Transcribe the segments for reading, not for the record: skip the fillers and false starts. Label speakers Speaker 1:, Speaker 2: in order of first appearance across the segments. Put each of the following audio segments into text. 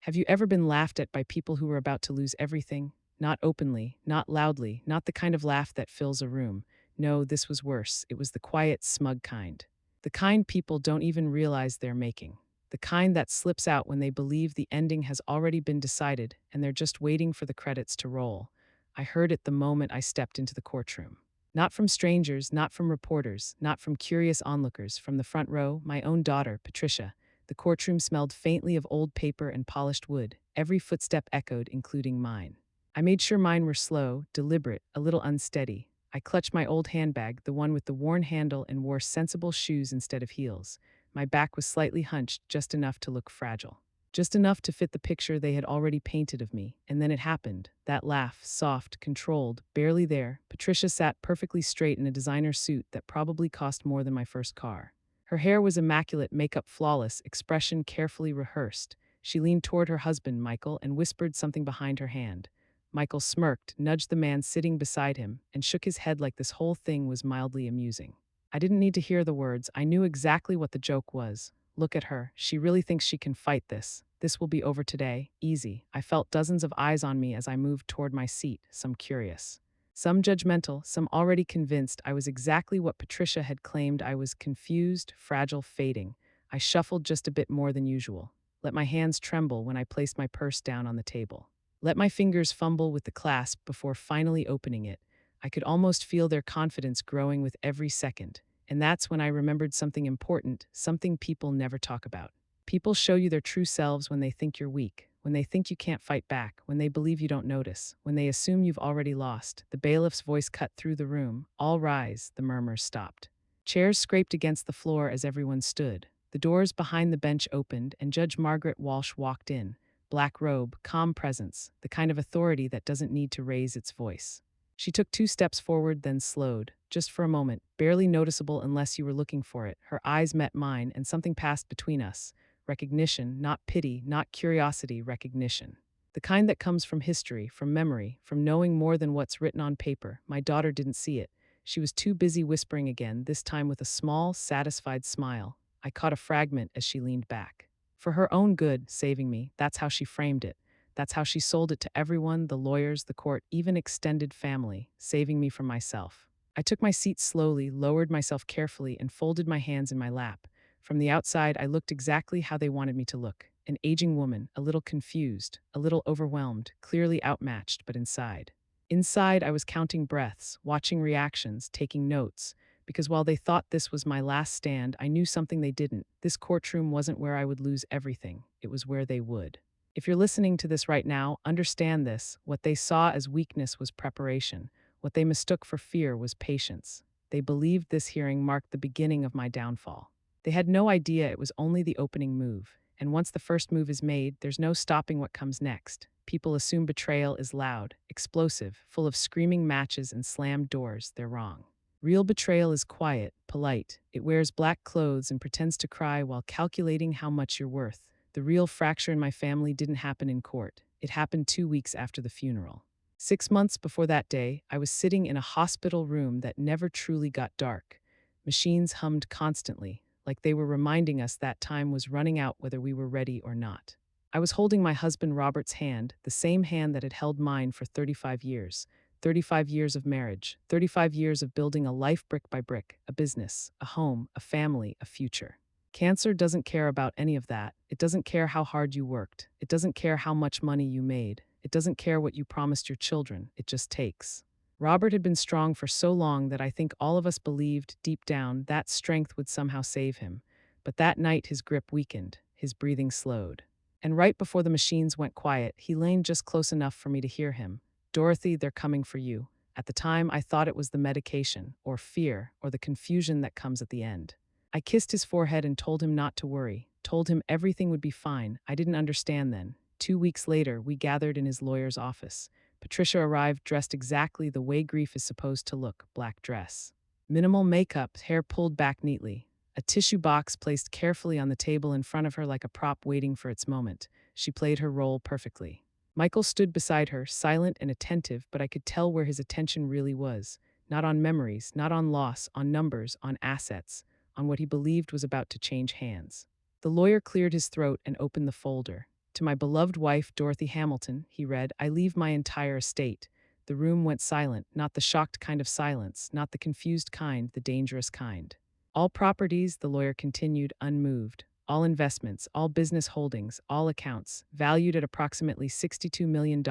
Speaker 1: Have you ever been laughed at by people who were about to lose everything? Not openly, not loudly, not the kind of laugh that fills a room. No, this was worse. It was the quiet, smug kind. The kind people don't even realize they're making. The kind that slips out when they believe the ending has already been decided and they're just waiting for the credits to roll. I heard it the moment I stepped into the courtroom. Not from strangers, not from reporters, not from curious onlookers, from the front row, my own daughter, Patricia. The courtroom smelled faintly of old paper and polished wood. Every footstep echoed, including mine. I made sure mine were slow, deliberate, a little unsteady. I clutched my old handbag, the one with the worn handle, and wore sensible shoes instead of heels. My back was slightly hunched, just enough to look fragile. Just enough to fit the picture they had already painted of me. And then it happened. That laugh, soft, controlled, barely there. Patricia sat perfectly straight in a designer suit that probably cost more than my first car. Her hair was immaculate, makeup flawless, expression carefully rehearsed. She leaned toward her husband, Michael, and whispered something behind her hand. Michael smirked, nudged the man sitting beside him, and shook his head like this whole thing was mildly amusing. I didn't need to hear the words. I knew exactly what the joke was. Look at her. She really thinks she can fight this. This will be over today. Easy. I felt dozens of eyes on me as I moved toward my seat, some curious. Some judgmental, some already convinced I was exactly what Patricia had claimed I was: confused, fragile, fading. I shuffled just a bit more than usual. Let my hands tremble when I placed my purse down on the table. Let my fingers fumble with the clasp before finally opening it. I could almost feel their confidence growing with every second. And that's when I remembered something important, something people never talk about. People show you their true selves when they think you're weak, when they think you can't fight back, when they believe you don't notice, when they assume you've already lost. The bailiff's voice cut through the room. All rise, the murmurs stopped. Chairs scraped against the floor as everyone stood. The doors behind the bench opened, and Judge Margaret Walsh walked in. Black robe, calm presence, the kind of authority that doesn't need to raise its voice. She took 2 steps forward, then slowed, just for a moment, barely noticeable unless you were looking for it. Her eyes met mine, and something passed between us. Recognition, not pity, not curiosity, recognition. The kind that comes from history, from memory, from knowing more than what's written on paper. My daughter didn't see it. She was too busy whispering again, this time with a small, satisfied smile. I caught a fragment as she leaned back. For her own good, saving me, that's how she framed it. That's how she sold it to everyone, the lawyers, the court, even extended family, saving me from myself. I took my seat slowly, lowered myself carefully, and folded my hands in my lap. From the outside, I looked exactly how they wanted me to look. An aging woman, a little confused, a little overwhelmed, clearly outmatched, but inside. Inside, I was counting breaths, watching reactions, taking notes. Because while they thought this was my last stand, I knew something they didn't. This courtroom wasn't where I would lose everything. It was where they would. If you're listening to this right now, understand this. What they saw as weakness was preparation. What they mistook for fear was patience. They believed this hearing marked the beginning of my downfall. They had no idea it was only the opening move. And once the first move is made, there's no stopping what comes next. People assume betrayal is loud, explosive, full of screaming matches and slammed doors. They're wrong. Real betrayal is quiet, polite. It wears black clothes and pretends to cry while calculating how much you're worth. The real fracture in my family didn't happen in court. It happened 2 weeks after the funeral. 6 months before that day, I was sitting in a hospital room that never truly got dark. Machines hummed constantly, like they were reminding us that time was running out whether we were ready or not. I was holding my husband Robert's hand, the same hand that had held mine for 35 years. 35 years of marriage, 35 years of building a life brick by brick, a business, a home, a family, a future. Cancer doesn't care about any of that. It doesn't care how hard you worked. It doesn't care how much money you made. It doesn't care what you promised your children. It just takes. Robert had been strong for so long that I think all of us believed deep down that strength would somehow save him. But that night his grip weakened, his breathing slowed. And right before the machines went quiet, he leaned just close enough for me to hear him. "Dorothy, they're coming for you." At the time, I thought it was the medication, or fear, or the confusion that comes at the end. I kissed his forehead and told him not to worry, told him everything would be fine. I didn't understand then. 2 weeks later, we gathered in his lawyer's office. Patricia arrived dressed exactly the way grief is supposed to look, black dress. Minimal makeup, hair pulled back neatly. A tissue box placed carefully on the table in front of her like a prop waiting for its moment. She played her role perfectly. Michael stood beside her, silent and attentive, but I could tell where his attention really was. Not on memories, not on loss, on numbers, on assets, on what he believed was about to change hands. The lawyer cleared his throat and opened the folder. To my beloved wife, Dorothy Hamilton, he read, I leave my entire estate. The room went silent, not the shocked kind of silence, not the confused kind, the dangerous kind. All properties, the lawyer continued, unmoved. All investments, all business holdings, all accounts, valued at approximately $62 million.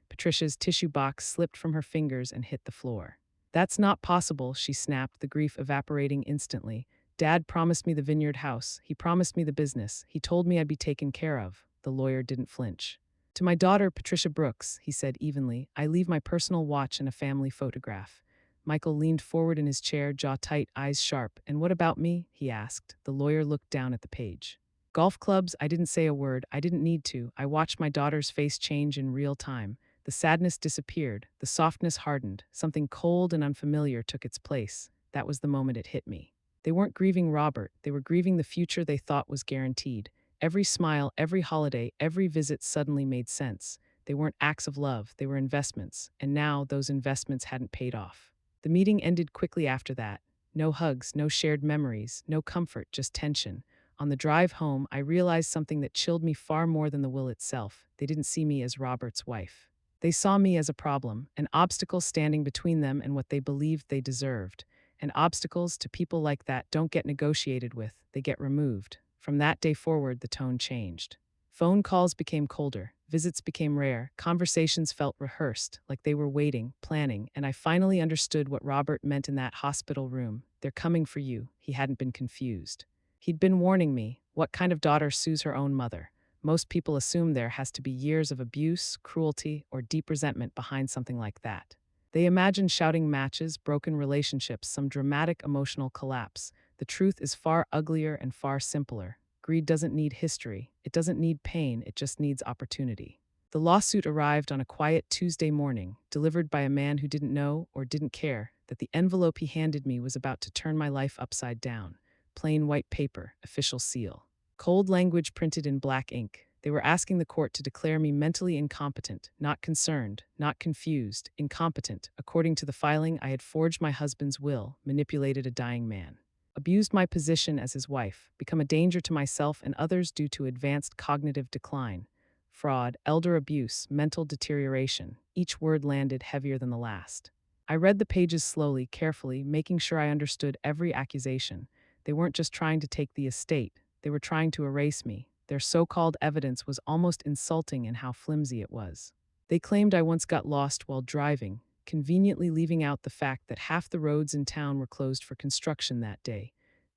Speaker 1: Patricia's tissue box slipped from her fingers and hit the floor. That's not possible, she snapped, the grief evaporating instantly. Dad promised me the vineyard house. He promised me the business. He told me I'd be taken care of. The lawyer didn't flinch. To my daughter, Patricia Brooks, he said evenly, I leave my personal watch and a family photograph. Michael leaned forward in his chair, jaw tight, eyes sharp. And what about me? He asked. The lawyer looked down at the page. Golf clubs, I didn't say a word. I didn't need to. I watched my daughter's face change in real time. The sadness disappeared. The softness hardened. Something cold and unfamiliar took its place. That was the moment it hit me. They weren't grieving Robert. They were grieving the future they thought was guaranteed. Every smile, every holiday, every visit suddenly made sense. They weren't acts of love. They were investments. And now those investments hadn't paid off. The meeting ended quickly after that. No hugs, no shared memories, no comfort, just tension. On the drive home, I realized something that chilled me far more than the will itself. They didn't see me as Robert's wife. They saw me as a problem, an obstacle standing between them and what they believed they deserved. And obstacles to people like that don't get negotiated with, they get removed. From that day forward, the tone changed. Phone calls became colder, visits became rare, conversations felt rehearsed, like they were waiting, planning, and I finally understood what Robert meant in that hospital room. They're coming for you. He hadn't been confused. He'd been warning me, what kind of daughter sues her own mother? Most people assume there has to be years of abuse, cruelty, or deep resentment behind something like that. They imagine shouting matches, broken relationships, some dramatic emotional collapse. The truth is far uglier and far simpler. Greed doesn't need history. It doesn't need pain. It just needs opportunity. The lawsuit arrived on a quiet Tuesday morning, delivered by a man who didn't know or didn't care that the envelope he handed me was about to turn my life upside down. Plain white paper, official seal. Cold language printed in black ink. They were asking the court to declare me mentally incompetent, not concerned, not confused, incompetent. According to the filing, I had forged my husband's will, manipulated a dying man, abused my position as his wife, become a danger to myself and others due to advanced cognitive decline, fraud, elder abuse, mental deterioration. Each word landed heavier than the last. I read the pages slowly, carefully, making sure I understood every accusation. They weren't just trying to take the estate. They were trying to erase me. Their so-called evidence was almost insulting in how flimsy it was. They claimed I once got lost while driving, conveniently leaving out the fact that half the roads in town were closed for construction that day.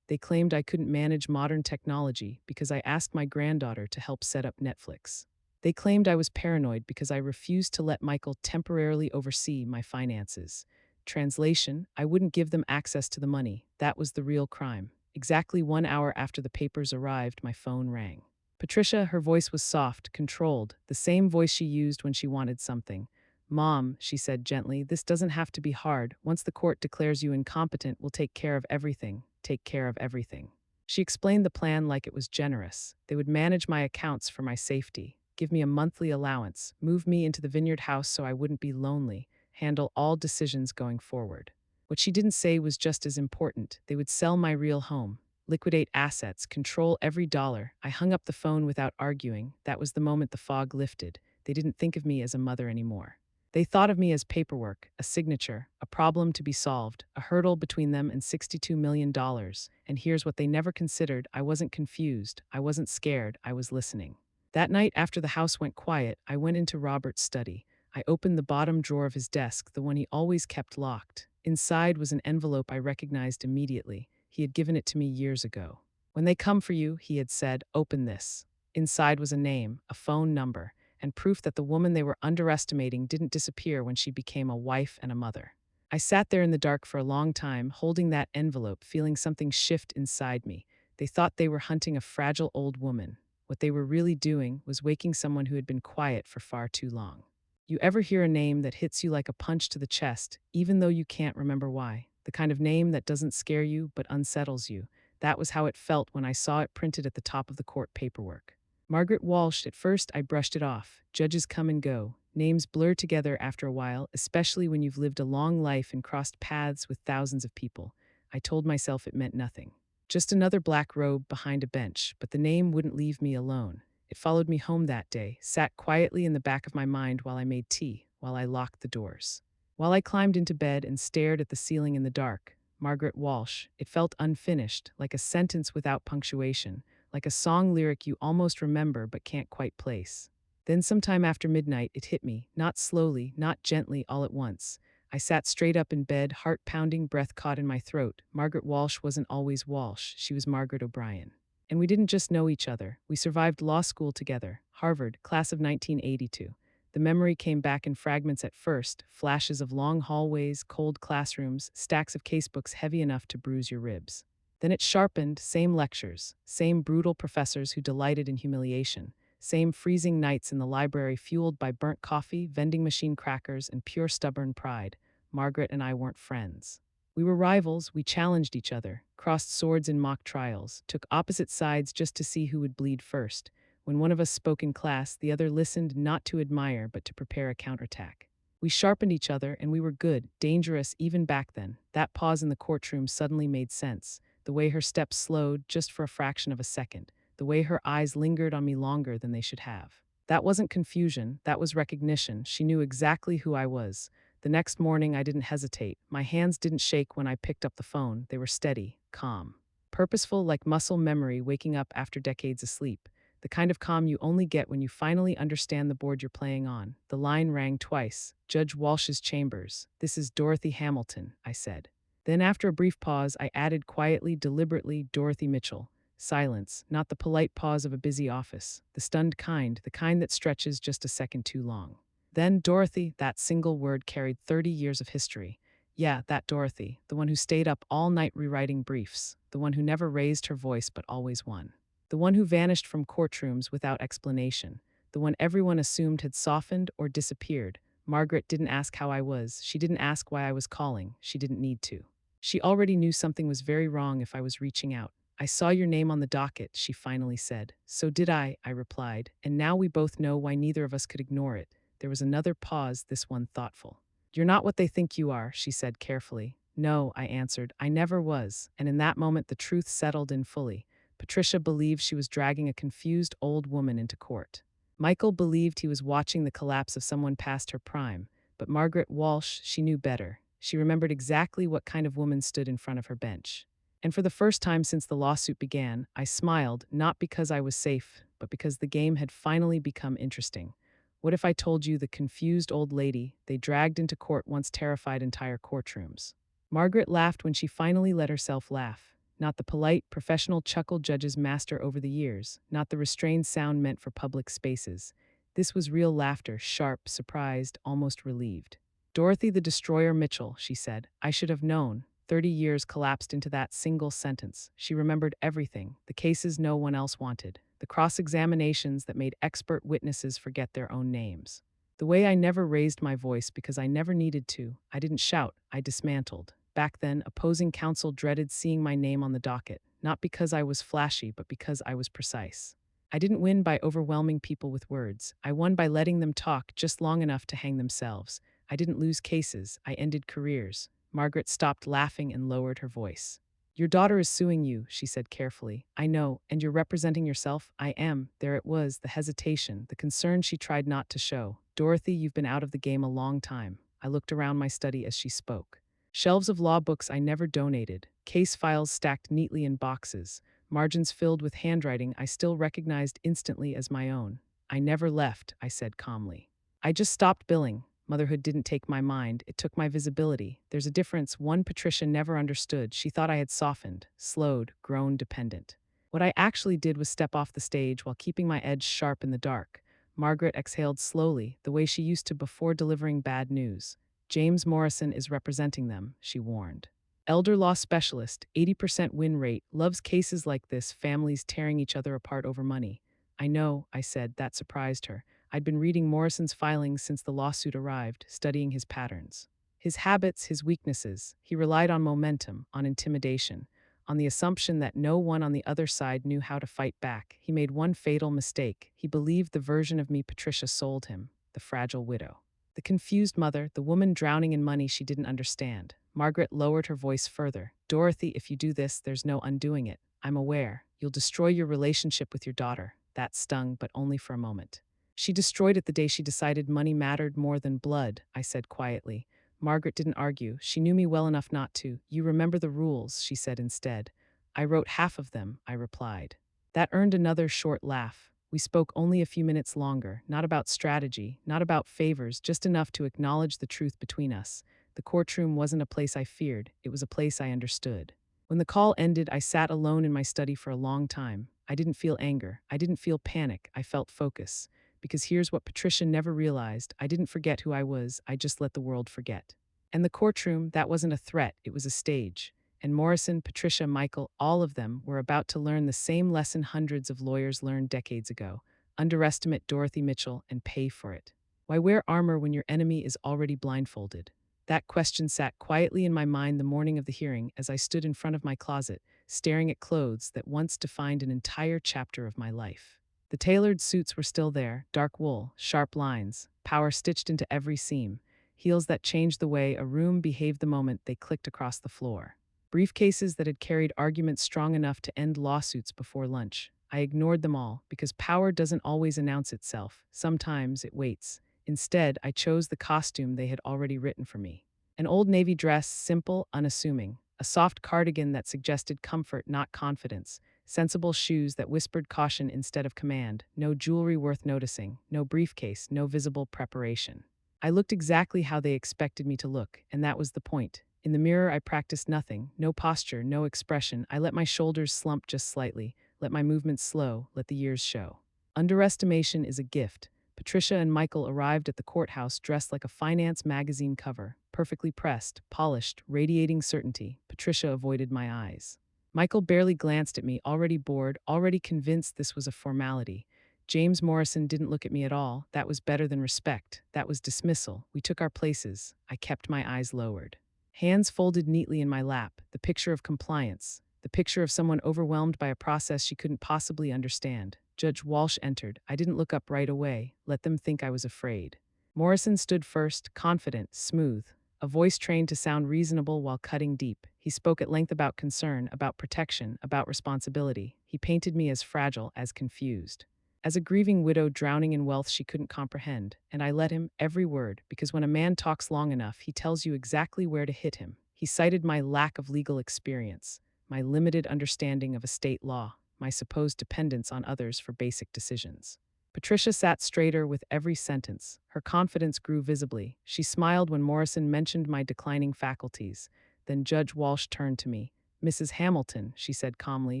Speaker 1: They claimed I couldn't manage modern technology because I asked my granddaughter to help set up Netflix. They claimed I was paranoid because I refused to let Michael temporarily oversee my finances. Translation, I wouldn't give them access to the money. That was the real crime. Exactly 1 hour after the papers arrived, my phone rang. Patricia, her voice was soft, controlled, the same voice she used when she wanted something. Mom, she said gently, this doesn't have to be hard. Once the court declares you incompetent, we'll take care of everything. Take care of everything. She explained the plan like it was generous. They would manage my accounts for my safety, give me a monthly allowance, move me into the vineyard house so I wouldn't be lonely, handle all decisions going forward. What she didn't say was just as important. They would sell my real home, liquidate assets, control every dollar. I hung up the phone without arguing. That was the moment the fog lifted. They didn't think of me as a mother anymore. They thought of me as paperwork, a signature, a problem to be solved, a hurdle between them and $62 million. And here's what they never considered. I wasn't confused. I wasn't scared. I was listening. That night, after the house went quiet, I went into Robert's study. I opened the bottom drawer of his desk, the one he always kept locked. Inside was an envelope I recognized immediately. He had given it to me years ago. When they come for you, he had said, open this. Inside was a name, a phone number, and proof that the woman they were underestimating didn't disappear when she became a wife and a mother. I sat there in the dark for a long time, holding that envelope, feeling something shift inside me. They thought they were hunting a fragile old woman. What they were really doing was waking someone who had been quiet for far too long. You ever hear a name that hits you like a punch to the chest, even though you can't remember why? The kind of name that doesn't scare you but unsettles you. That was how it felt when I saw it printed at the top of the court paperwork. Margaret Walsh. At first, I brushed it off. Judges come and go. Names blur together after a while, especially when you've lived a long life and crossed paths with thousands of people. I told myself it meant nothing. Just another black robe behind a bench, but the name wouldn't leave me alone. It followed me home that day, sat quietly in the back of my mind while I made tea, while I locked the doors. While I climbed into bed and stared at the ceiling in the dark, Margaret Walsh, it felt unfinished, like a sentence without punctuation, like a song lyric you almost remember but can't quite place. Then, sometime after midnight, it hit me, not slowly, not gently, all at once. I sat straight up in bed, heart pounding, breath caught in my throat. Margaret Walsh wasn't always Walsh, she was Margaret O'Brien. And we didn't just know each other, we survived law school together, Harvard, class of 1982. The memory came back in fragments at first, flashes of long hallways, cold classrooms, stacks of casebooks heavy enough to bruise your ribs. Then it sharpened, same lectures, same brutal professors who delighted in humiliation, same freezing nights in the library fueled by burnt coffee, vending machine crackers, and pure stubborn pride. Margaret and I weren't friends. We were rivals, we challenged each other, crossed swords in mock trials, took opposite sides just to see who would bleed first. When one of us spoke in class, the other listened not to admire but to prepare a counterattack. We sharpened each other, and we were good, dangerous even back then. That pause in the courtroom suddenly made sense. The way her steps slowed, just for a fraction of a second. The way her eyes lingered on me longer than they should have. That wasn't confusion, that was recognition. She knew exactly who I was. The next morning, I didn't hesitate. My hands didn't shake when I picked up the phone. They were steady, calm, purposeful, like muscle memory waking up after decades of sleep. The kind of calm you only get when you finally understand the board you're playing on. The line rang twice. Judge Walsh's chambers. "This is Dorothy Hamilton," I said. Then, after a brief pause, I added quietly, deliberately, "Dorothy Mitchell." Silence, not the polite pause of a busy office, the stunned kind, the kind that stretches just a second too long. Then Dorothy, that single word carried 30 years of history. Yeah, that Dorothy, the one who stayed up all night rewriting briefs, the one who never raised her voice but always won. The one who vanished from courtrooms without explanation, the one everyone assumed had softened or disappeared. Margaret didn't ask how I was, she didn't ask why I was calling, she didn't need to. She already knew something was very wrong if I was reaching out. "I saw your name on the docket," she finally said. "So did I replied, "and now we both know why neither of us could ignore it." There was another pause, this one thoughtful. "You're not what they think you are," she said carefully. "No," I answered, "I never was," and in that moment the truth settled in fully. Patricia believed she was dragging a confused old woman into court. Michael believed he was watching the collapse of someone past her prime, but Margaret Walsh, she knew better. She remembered exactly what kind of woman stood in front of her bench. And for the first time since the lawsuit began, I smiled, not because I was safe, but because the game had finally become interesting. What if I told you the confused old lady they dragged into court once terrified entire courtrooms? Margaret laughed when she finally let herself laugh. Not the polite, professional chuckle judges master over the years, not the restrained sound meant for public spaces. This was real laughter, sharp, surprised, almost relieved. "Dorothy the Destroyer Mitchell," she said. "I should have known." 30 years collapsed into that single sentence. She remembered everything, the cases no one else wanted, the cross-examinations that made expert witnesses forget their own names. The way I never raised my voice because I never needed to. I didn't shout, I dismantled. Back then, opposing counsel dreaded seeing my name on the docket, not because I was flashy, but because I was precise. I didn't win by overwhelming people with words. I won by letting them talk just long enough to hang themselves. I didn't lose cases, I ended careers. Margaret stopped laughing and lowered her voice. "Your daughter is suing you," she said carefully. "I know, and you're representing yourself?" "I am." There it was, the hesitation, the concern she tried not to show. "Dorothy, you've been out of the game a long time." I looked around my study as she spoke. Shelves of law books I never donated, case files stacked neatly in boxes, margins filled with handwriting I still recognized instantly as my own. "I never left," I said calmly. "I just stopped billing." Motherhood didn't take my mind, it took my visibility. There's a difference one Patricia never understood. She thought I had softened, slowed, grown dependent. What I actually did was step off the stage while keeping my edge sharp in the dark. Margaret exhaled slowly, the way she used to before delivering bad news. "James Morrison is representing them," she warned. "Elder law specialist, 80% win rate, loves cases like this, families tearing each other apart over money." "I know," I said. That surprised her. I'd been reading Morrison's filings since the lawsuit arrived, studying his patterns. His habits, his weaknesses. He relied on momentum, on intimidation, on the assumption that no one on the other side knew how to fight back. He made one fatal mistake. He believed the version of me Patricia sold him, the fragile widow. The confused mother, the woman drowning in money she didn't understand. Margaret lowered her voice further. "Dorothy, if you do this, there's no undoing it. I'm aware. You'll destroy your relationship with your daughter." That stung, but only for a moment. She destroyed it the day she decided money mattered more than blood, I said quietly. Margaret didn't argue. She knew me well enough not to. You remember the rules, she said instead. I wrote half of them, I replied. That earned another short laugh. We spoke only a few minutes longer, not about strategy, not about favors, just enough to acknowledge the truth between us. The courtroom wasn't a place I feared, it was a place I understood. When the call ended, I sat alone in my study for a long time. I didn't feel anger. I didn't feel panic. I felt focus. Because here's what Patricia never realized. I didn't forget who I was. I just let the world forget. And the courtroom, that wasn't a threat. It was a stage. And Morrison, Patricia, Michael, all of them were about to learn the same lesson hundreds of lawyers learned decades ago. Underestimate Dorothy Mitchell and pay for it. Why wear armor when your enemy is already blindfolded? That question sat quietly in my mind the morning of the hearing as I stood in front of my closet, staring at clothes that once defined an entire chapter of my life. The tailored suits were still there, dark wool, sharp lines, power stitched into every seam, heels that changed the way a room behaved the moment they clicked across the floor. Briefcases that had carried arguments strong enough to end lawsuits before lunch. I ignored them all because power doesn't always announce itself. Sometimes it waits. Instead, I chose the costume they had already written for me. An old navy dress, simple, unassuming. A soft cardigan that suggested comfort, not confidence. Sensible shoes that whispered caution instead of command. No jewelry worth noticing. No briefcase. No visible preparation. I looked exactly how they expected me to look, and that was the point. In the mirror, I practiced nothing. No posture, no expression. I let my shoulders slump just slightly. Let my movements slow. Let the years show. Underestimation is a gift. Patricia and Michael arrived at the courthouse dressed like a finance magazine cover, perfectly pressed, polished, radiating certainty. Patricia avoided my eyes. Michael barely glanced at me, already bored, already convinced this was a formality. James Morrison didn't look at me at all. That was better than respect. That was dismissal. We took our places. I kept my eyes lowered. Hands folded neatly in my lap, the picture of compliance, the picture of someone overwhelmed by a process she couldn't possibly understand. Judge Walsh entered. I didn't look up right away. Let them think I was afraid. Morrison stood first, confident, smooth, a voice trained to sound reasonable while cutting deep. He spoke at length about concern, about protection, about responsibility. He painted me as fragile, as confused, as a grieving widow drowning in wealth she couldn't comprehend, and I let him, every word, because when a man talks long enough, he tells you exactly where to hit him. He cited my lack of legal experience, my limited understanding of estate law, my supposed dependence on others for basic decisions. Patricia sat straighter with every sentence. Her confidence grew visibly. She smiled when Morrison mentioned my declining faculties. Then Judge Walsh turned to me. "Mrs. Hamilton," she said calmly,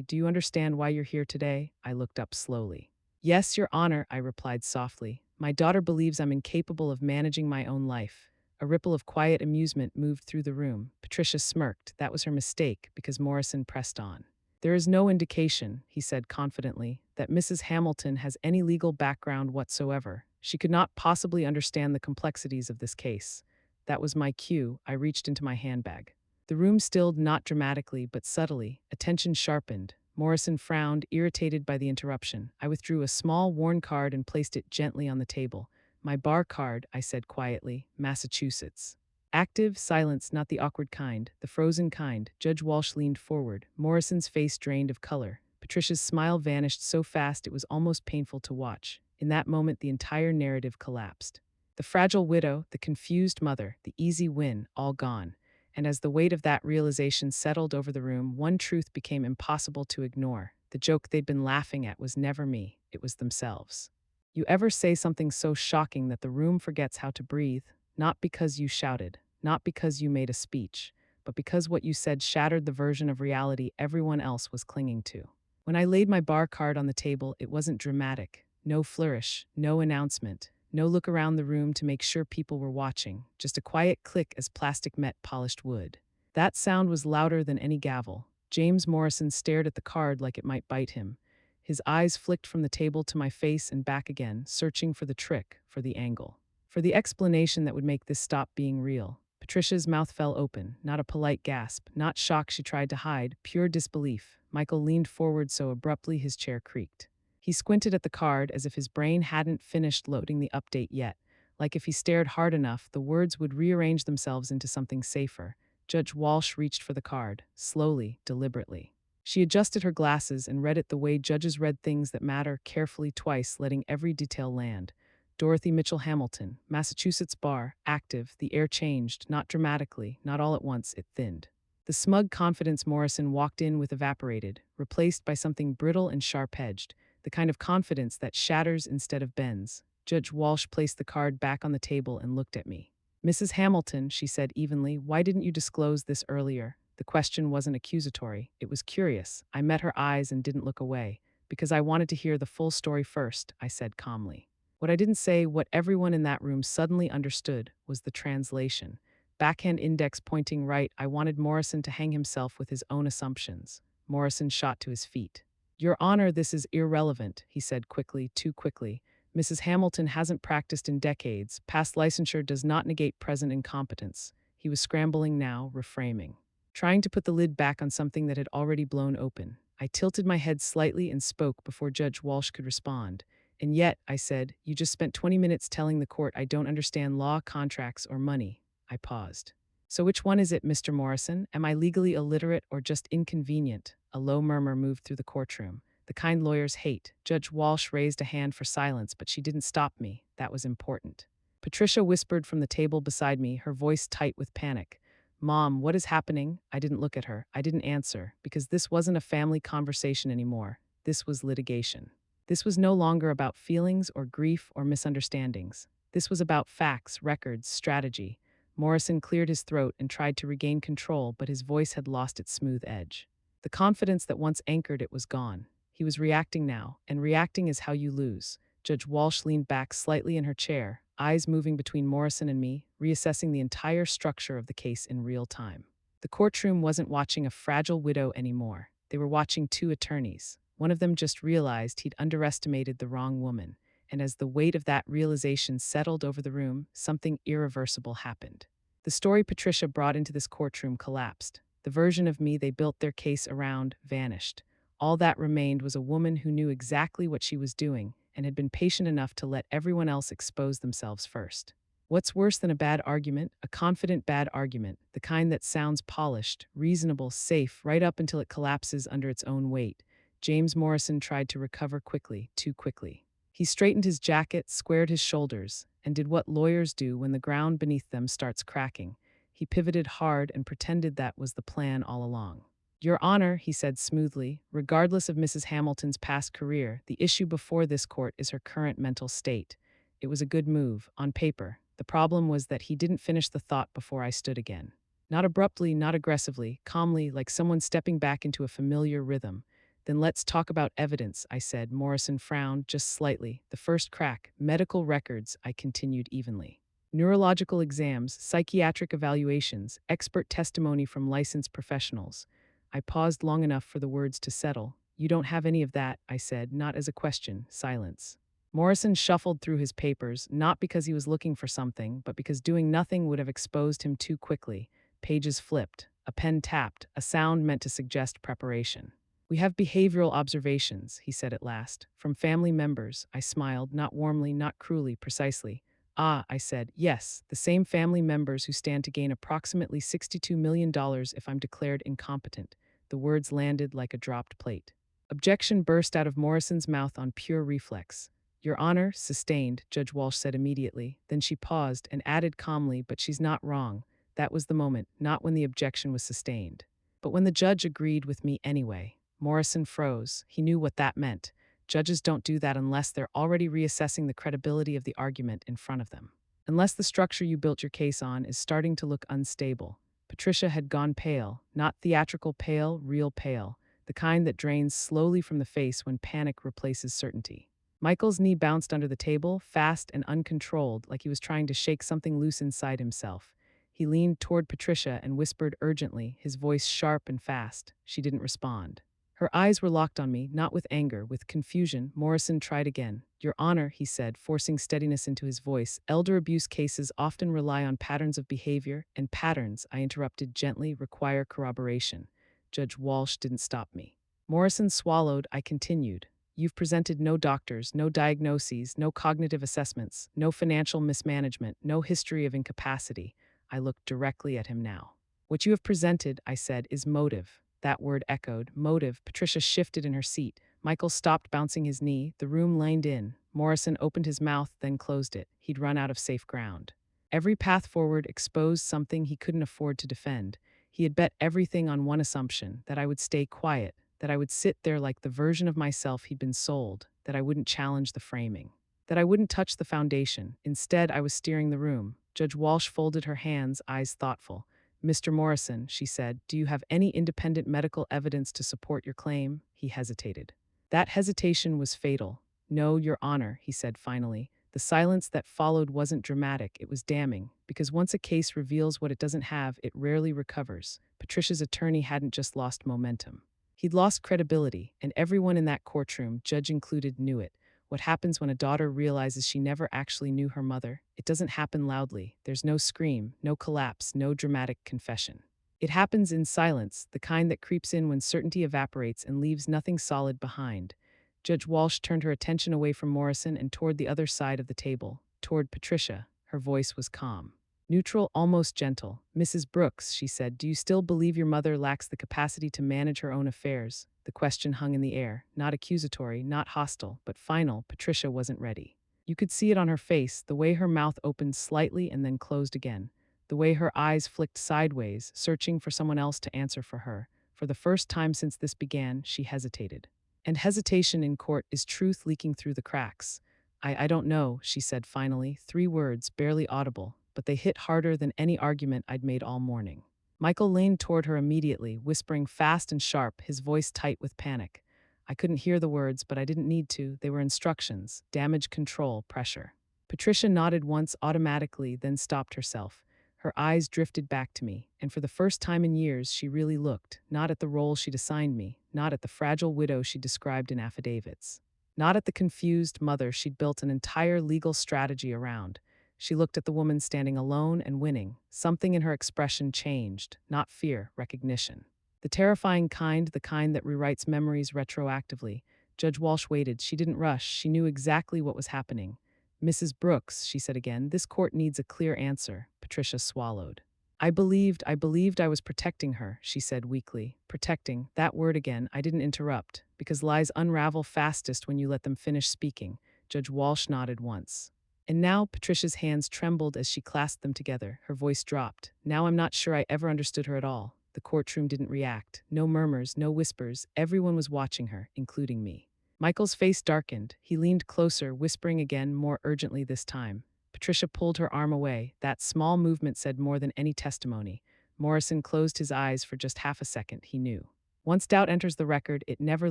Speaker 1: "do you understand why you're here today?" I looked up slowly. "Yes, Your Honor," I replied softly. "My daughter believes I'm incapable of managing my own life." A ripple of quiet amusement moved through the room. Patricia smirked. That was her mistake, because Morrison pressed on. "There is no indication," he said confidently, "that Mrs. Hamilton has any legal background whatsoever. She could not possibly understand the complexities of this case." That was my cue. I reached into my handbag. The room stilled, not dramatically, but subtly. Attention sharpened. Morrison frowned, irritated by the interruption. I withdrew a small, worn card and placed it gently on the table. "My bar card," I said quietly. "Massachusetts." Active silence, not the awkward kind, the frozen kind. Judge Walsh leaned forward. Morrison's face drained of color. Patricia's smile vanished so fast it was almost painful to watch. In that moment, the entire narrative collapsed. The fragile widow, the confused mother, the easy win, all gone. And as the weight of that realization settled over the room, one truth became impossible to ignore. The joke they'd been laughing at was never me, it was themselves. You ever say something so shocking that the room forgets how to breathe? Not because you shouted, not because you made a speech, but because what you said shattered the version of reality everyone else was clinging to. When I laid my bar card on the table, it wasn't dramatic. No flourish, no announcement, no look around the room to make sure people were watching, just a quiet click as plastic met polished wood. That sound was louder than any gavel. James Morrison stared at the card like it might bite him. His eyes flicked from the table to my face and back again, searching for the trick, for the angle, for the explanation that would make this stop being real. Patricia's mouth fell open, not a polite gasp, not shock she tried to hide, pure disbelief. Michael leaned forward so abruptly his chair creaked. He squinted at the card as if his brain hadn't finished loading the update yet, like if he stared hard enough, the words would rearrange themselves into something safer. Judge Walsh reached for the card, slowly, deliberately. She adjusted her glasses and read it the way judges read things that matter, carefully twice, letting every detail land. Dorothy Mitchell Hamilton, Massachusetts bar, active, the air changed, not dramatically, not all at once, it thinned. The smug confidence Morrison walked in with evaporated, replaced by something brittle and sharp-edged, the kind of confidence that shatters instead of bends. Judge Walsh placed the card back on the table and looked at me. "Mrs. Hamilton," she said evenly, "why didn't you disclose this earlier?" The question wasn't accusatory, it was curious. I met her eyes and didn't look away. "Because I wanted to hear the full story first," I said calmly. What I didn't say, what everyone in that room suddenly understood, was the translation. Backhand index pointing right, I wanted Morrison to hang himself with his own assumptions. Morrison shot to his feet. "Your Honor, this is irrelevant," he said quickly, too quickly. "Mrs. Hamilton hasn't practiced in decades. Past licensure does not negate present incompetence." He was scrambling now, reframing, trying to put the lid back on something that had already blown open. I tilted my head slightly and spoke before Judge Walsh could respond. "And yet," I said, "you just spent 20 minutes telling the court I don't understand law, contracts, or money." I paused. "So which one is it, Mr. Morrison? Am I legally illiterate or just inconvenient?" A low murmur moved through the courtroom. The kind lawyers hate. Judge Walsh raised a hand for silence, but she didn't stop me. That was important. Patricia whispered from the table beside me, her voice tight with panic. "Mom, what is happening?" I didn't look at her. I didn't answer, because this wasn't a family conversation anymore. This was litigation. This was no longer about feelings or grief or misunderstandings. This was about facts, records, strategy. Morrison cleared his throat and tried to regain control, but his voice had lost its smooth edge. The confidence that once anchored it was gone. He was reacting now, and reacting is how you lose. Judge Walsh leaned back slightly in her chair, eyes moving between Morrison and me, reassessing the entire structure of the case in real time. The courtroom wasn't watching a fragile widow anymore. They were watching two attorneys. One of them just realized he'd underestimated the wrong woman, and as the weight of that realization settled over the room, something irreversible happened. The story Patricia brought into this courtroom collapsed. The version of me they built their case around vanished. All that remained was a woman who knew exactly what she was doing and had been patient enough to let everyone else expose themselves first. What's worse than a bad argument? A confident bad argument, the kind that sounds polished, reasonable, safe, right up until it collapses under its own weight. James Morrison tried to recover quickly, too quickly. He straightened his jacket, squared his shoulders, and did what lawyers do when the ground beneath them starts cracking. He pivoted hard and pretended that was the plan all along. "Your Honor," he said smoothly, "regardless of Mrs. Hamilton's past career, the issue before this court is her current mental state. It was a good move, on paper. The problem was that he didn't finish the thought before I stood again. Not abruptly, not aggressively, calmly, like someone stepping back into a familiar rhythm. Then let's talk about evidence," I said. Morrison frowned just slightly. "The first crack, medical records," I continued evenly. "Neurological exams, psychiatric evaluations, expert testimony from licensed professionals." I paused long enough for the words to settle. "You don't have any of that," I said, not as a question. Silence. Morrison shuffled through his papers, not because he was looking for something, but because doing nothing would have exposed him too quickly. Pages flipped, a pen tapped, a sound meant to suggest preparation. "We have behavioral observations," he said at last. "From family members." I smiled, not warmly, not cruelly, precisely. "Ah," I said, "yes, the same family members who stand to gain approximately $62 million if I'm declared incompetent." The words landed like a dropped plate. Objection burst out of Morrison's mouth on pure reflex. "Your Honor, sustained," Judge Walsh said immediately. Then she paused and added calmly, "But she's not wrong." That was the moment, not when the objection was sustained, but when the judge agreed with me anyway. Morrison froze. He knew what that meant. Judges don't do that unless they're already reassessing the credibility of the argument in front of them. Unless the structure you built your case on is starting to look unstable. Patricia had gone pale, not theatrical pale, real pale, the kind that drains slowly from the face when panic replaces certainty. Michael's knee bounced under the table, fast and uncontrolled, like he was trying to shake something loose inside himself. He leaned toward Patricia and whispered urgently, his voice sharp and fast. She didn't respond. Her eyes were locked on me, not with anger, with confusion. Morrison tried again. "Your Honor," he said, forcing steadiness into his voice, "elder abuse cases often rely on patterns of behavior, and patterns," I interrupted gently, "require corroboration." Judge Walsh didn't stop me. Morrison swallowed. I continued. "You've presented no doctors, no diagnoses, no cognitive assessments, no financial mismanagement, no history of incapacity." I looked directly at him now. "What you have presented," I said, "is motive. that word echoed. Motive. Patricia shifted in her seat. Michael stopped bouncing his knee. The room leaned in. Morrison opened his mouth, then closed it. He'd run out of safe ground. Every path forward exposed something he couldn't afford to defend. He had bet everything on one assumption, that I would stay quiet, that I would sit there like the version of myself he'd been sold, that I wouldn't challenge the framing, that I wouldn't touch the foundation. Instead, I was steering the room. Judge Walsh folded her hands, eyes thoughtful. "Mr. Morrison," she said, "do you have any independent medical evidence to support your claim?" He hesitated. That hesitation was fatal. "No, Your Honor," he said finally. The silence that followed wasn't dramatic, it was damning, because once a case reveals what it doesn't have, it rarely recovers. Patricia's attorney hadn't just lost momentum. He'd lost credibility, and everyone in that courtroom, judge included, knew it. What happens when a daughter realizes she never actually knew her mother? It doesn't happen loudly. There's no scream, no collapse, no dramatic confession. It happens in silence, the kind that creeps in when certainty evaporates and leaves nothing solid behind. Judge Walsh turned her attention away from Morrison and toward the other side of the table, toward Patricia. Her voice was calm. Neutral, almost gentle. "Mrs. Brooks," she said, "do you still believe your mother lacks the capacity to manage her own affairs?" The question hung in the air, not accusatory, not hostile, but final. Patricia wasn't ready. You could see it on her face, the way her mouth opened slightly and then closed again, the way her eyes flicked sideways, searching for someone else to answer for her. For the first time since this began, she hesitated. And hesitation in court is truth leaking through the cracks. I don't know," she said finally, 3 words, barely audible, but they hit harder than any argument I'd made all morning. Michael leaned toward her immediately, whispering fast and sharp, his voice tight with panic. I couldn't hear the words, but I didn't need to. They were instructions, damage control, pressure. Patricia nodded once automatically, then stopped herself. Her eyes drifted back to me, and for the first time in years she really looked, not at the role she'd assigned me, not at the fragile widow she described in affidavits, not at the confused mother she'd built an entire legal strategy around. She looked at the woman standing alone and winning. Something in her expression changed, not fear, recognition. The terrifying kind, the kind that rewrites memories retroactively. Judge Walsh waited. She didn't rush. She knew exactly what was happening. "Mrs. Brooks," she said again, "this court needs a clear answer." Patricia swallowed. I believed I was protecting her," she said weakly. "Protecting, that word again." I didn't interrupt, because lies unravel fastest when you let them finish speaking. Judge Walsh nodded once. And now Patricia's hands trembled as she clasped them together. Her voice dropped. "Now I'm not sure I ever understood her at all." The courtroom didn't react. No murmurs, no whispers. Everyone was watching her, including me. Michael's face darkened. He leaned closer, whispering again, more urgently this time. Patricia pulled her arm away. That small movement said more than any testimony. Morrison closed his eyes for just half a second. He knew. Once doubt enters the record, it never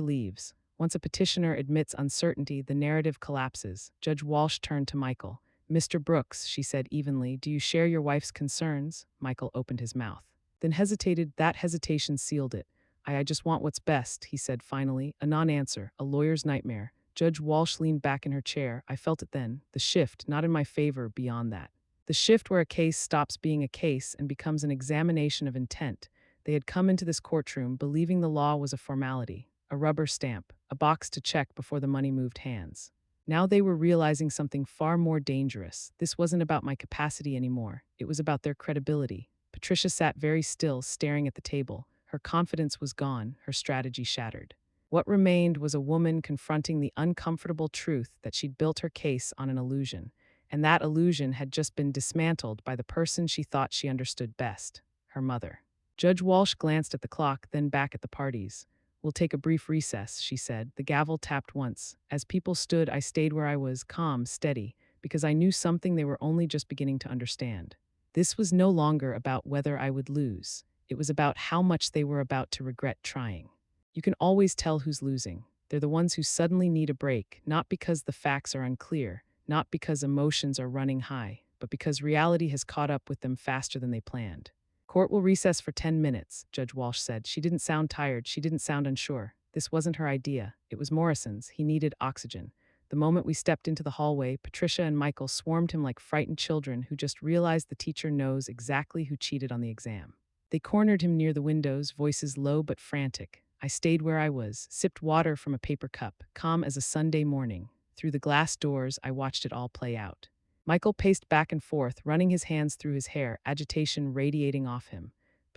Speaker 1: leaves. Once a petitioner admits uncertainty, the narrative collapses. Judge Walsh turned to Michael. "Mr. Brooks," she said evenly, "do you share your wife's concerns?" Michael opened his mouth, then hesitated. That hesitation sealed it. I just want what's best," he said finally. A non-answer, a lawyer's nightmare. Judge Walsh leaned back in her chair. I felt it then. The shift, not in my favor, beyond that. The shift where a case stops being a case and becomes an examination of intent. They had come into this courtroom believing the law was a formality, a rubber stamp, a box to check before the money moved hands. Now they were realizing something far more dangerous. This wasn't about my capacity anymore. It was about their credibility. Patricia sat very still, staring at the table. Her confidence was gone, her strategy shattered. What remained was a woman confronting the uncomfortable truth that she'd built her case on an illusion, and that illusion had just been dismantled by the person she thought she understood best, her mother. Judge Walsh glanced at the clock, then back at the parties. "We'll take a brief recess," she said. The gavel tapped once. As people stood, I stayed where I was, calm, steady, because I knew something they were only just beginning to understand. This was no longer about whether I would lose. It was about how much they were about to regret trying. You can always tell who's losing. They're the ones who suddenly need a break, not because the facts are unclear, not because emotions are running high, but because reality has caught up with them faster than they planned. "Court will recess for 10 minutes, Judge Walsh said. She didn't sound tired. She didn't sound unsure. This wasn't her idea. It was Morrison's. He needed oxygen. The moment we stepped into the hallway, Patricia and Michael swarmed him like frightened children who just realized the teacher knows exactly who cheated on the exam. They cornered him near the windows, voices low but frantic. I stayed where I was, sipped water from a paper cup, calm as a Sunday morning. Through the glass doors, I watched it all play out. Michael paced back and forth, running his hands through his hair, agitation radiating off him.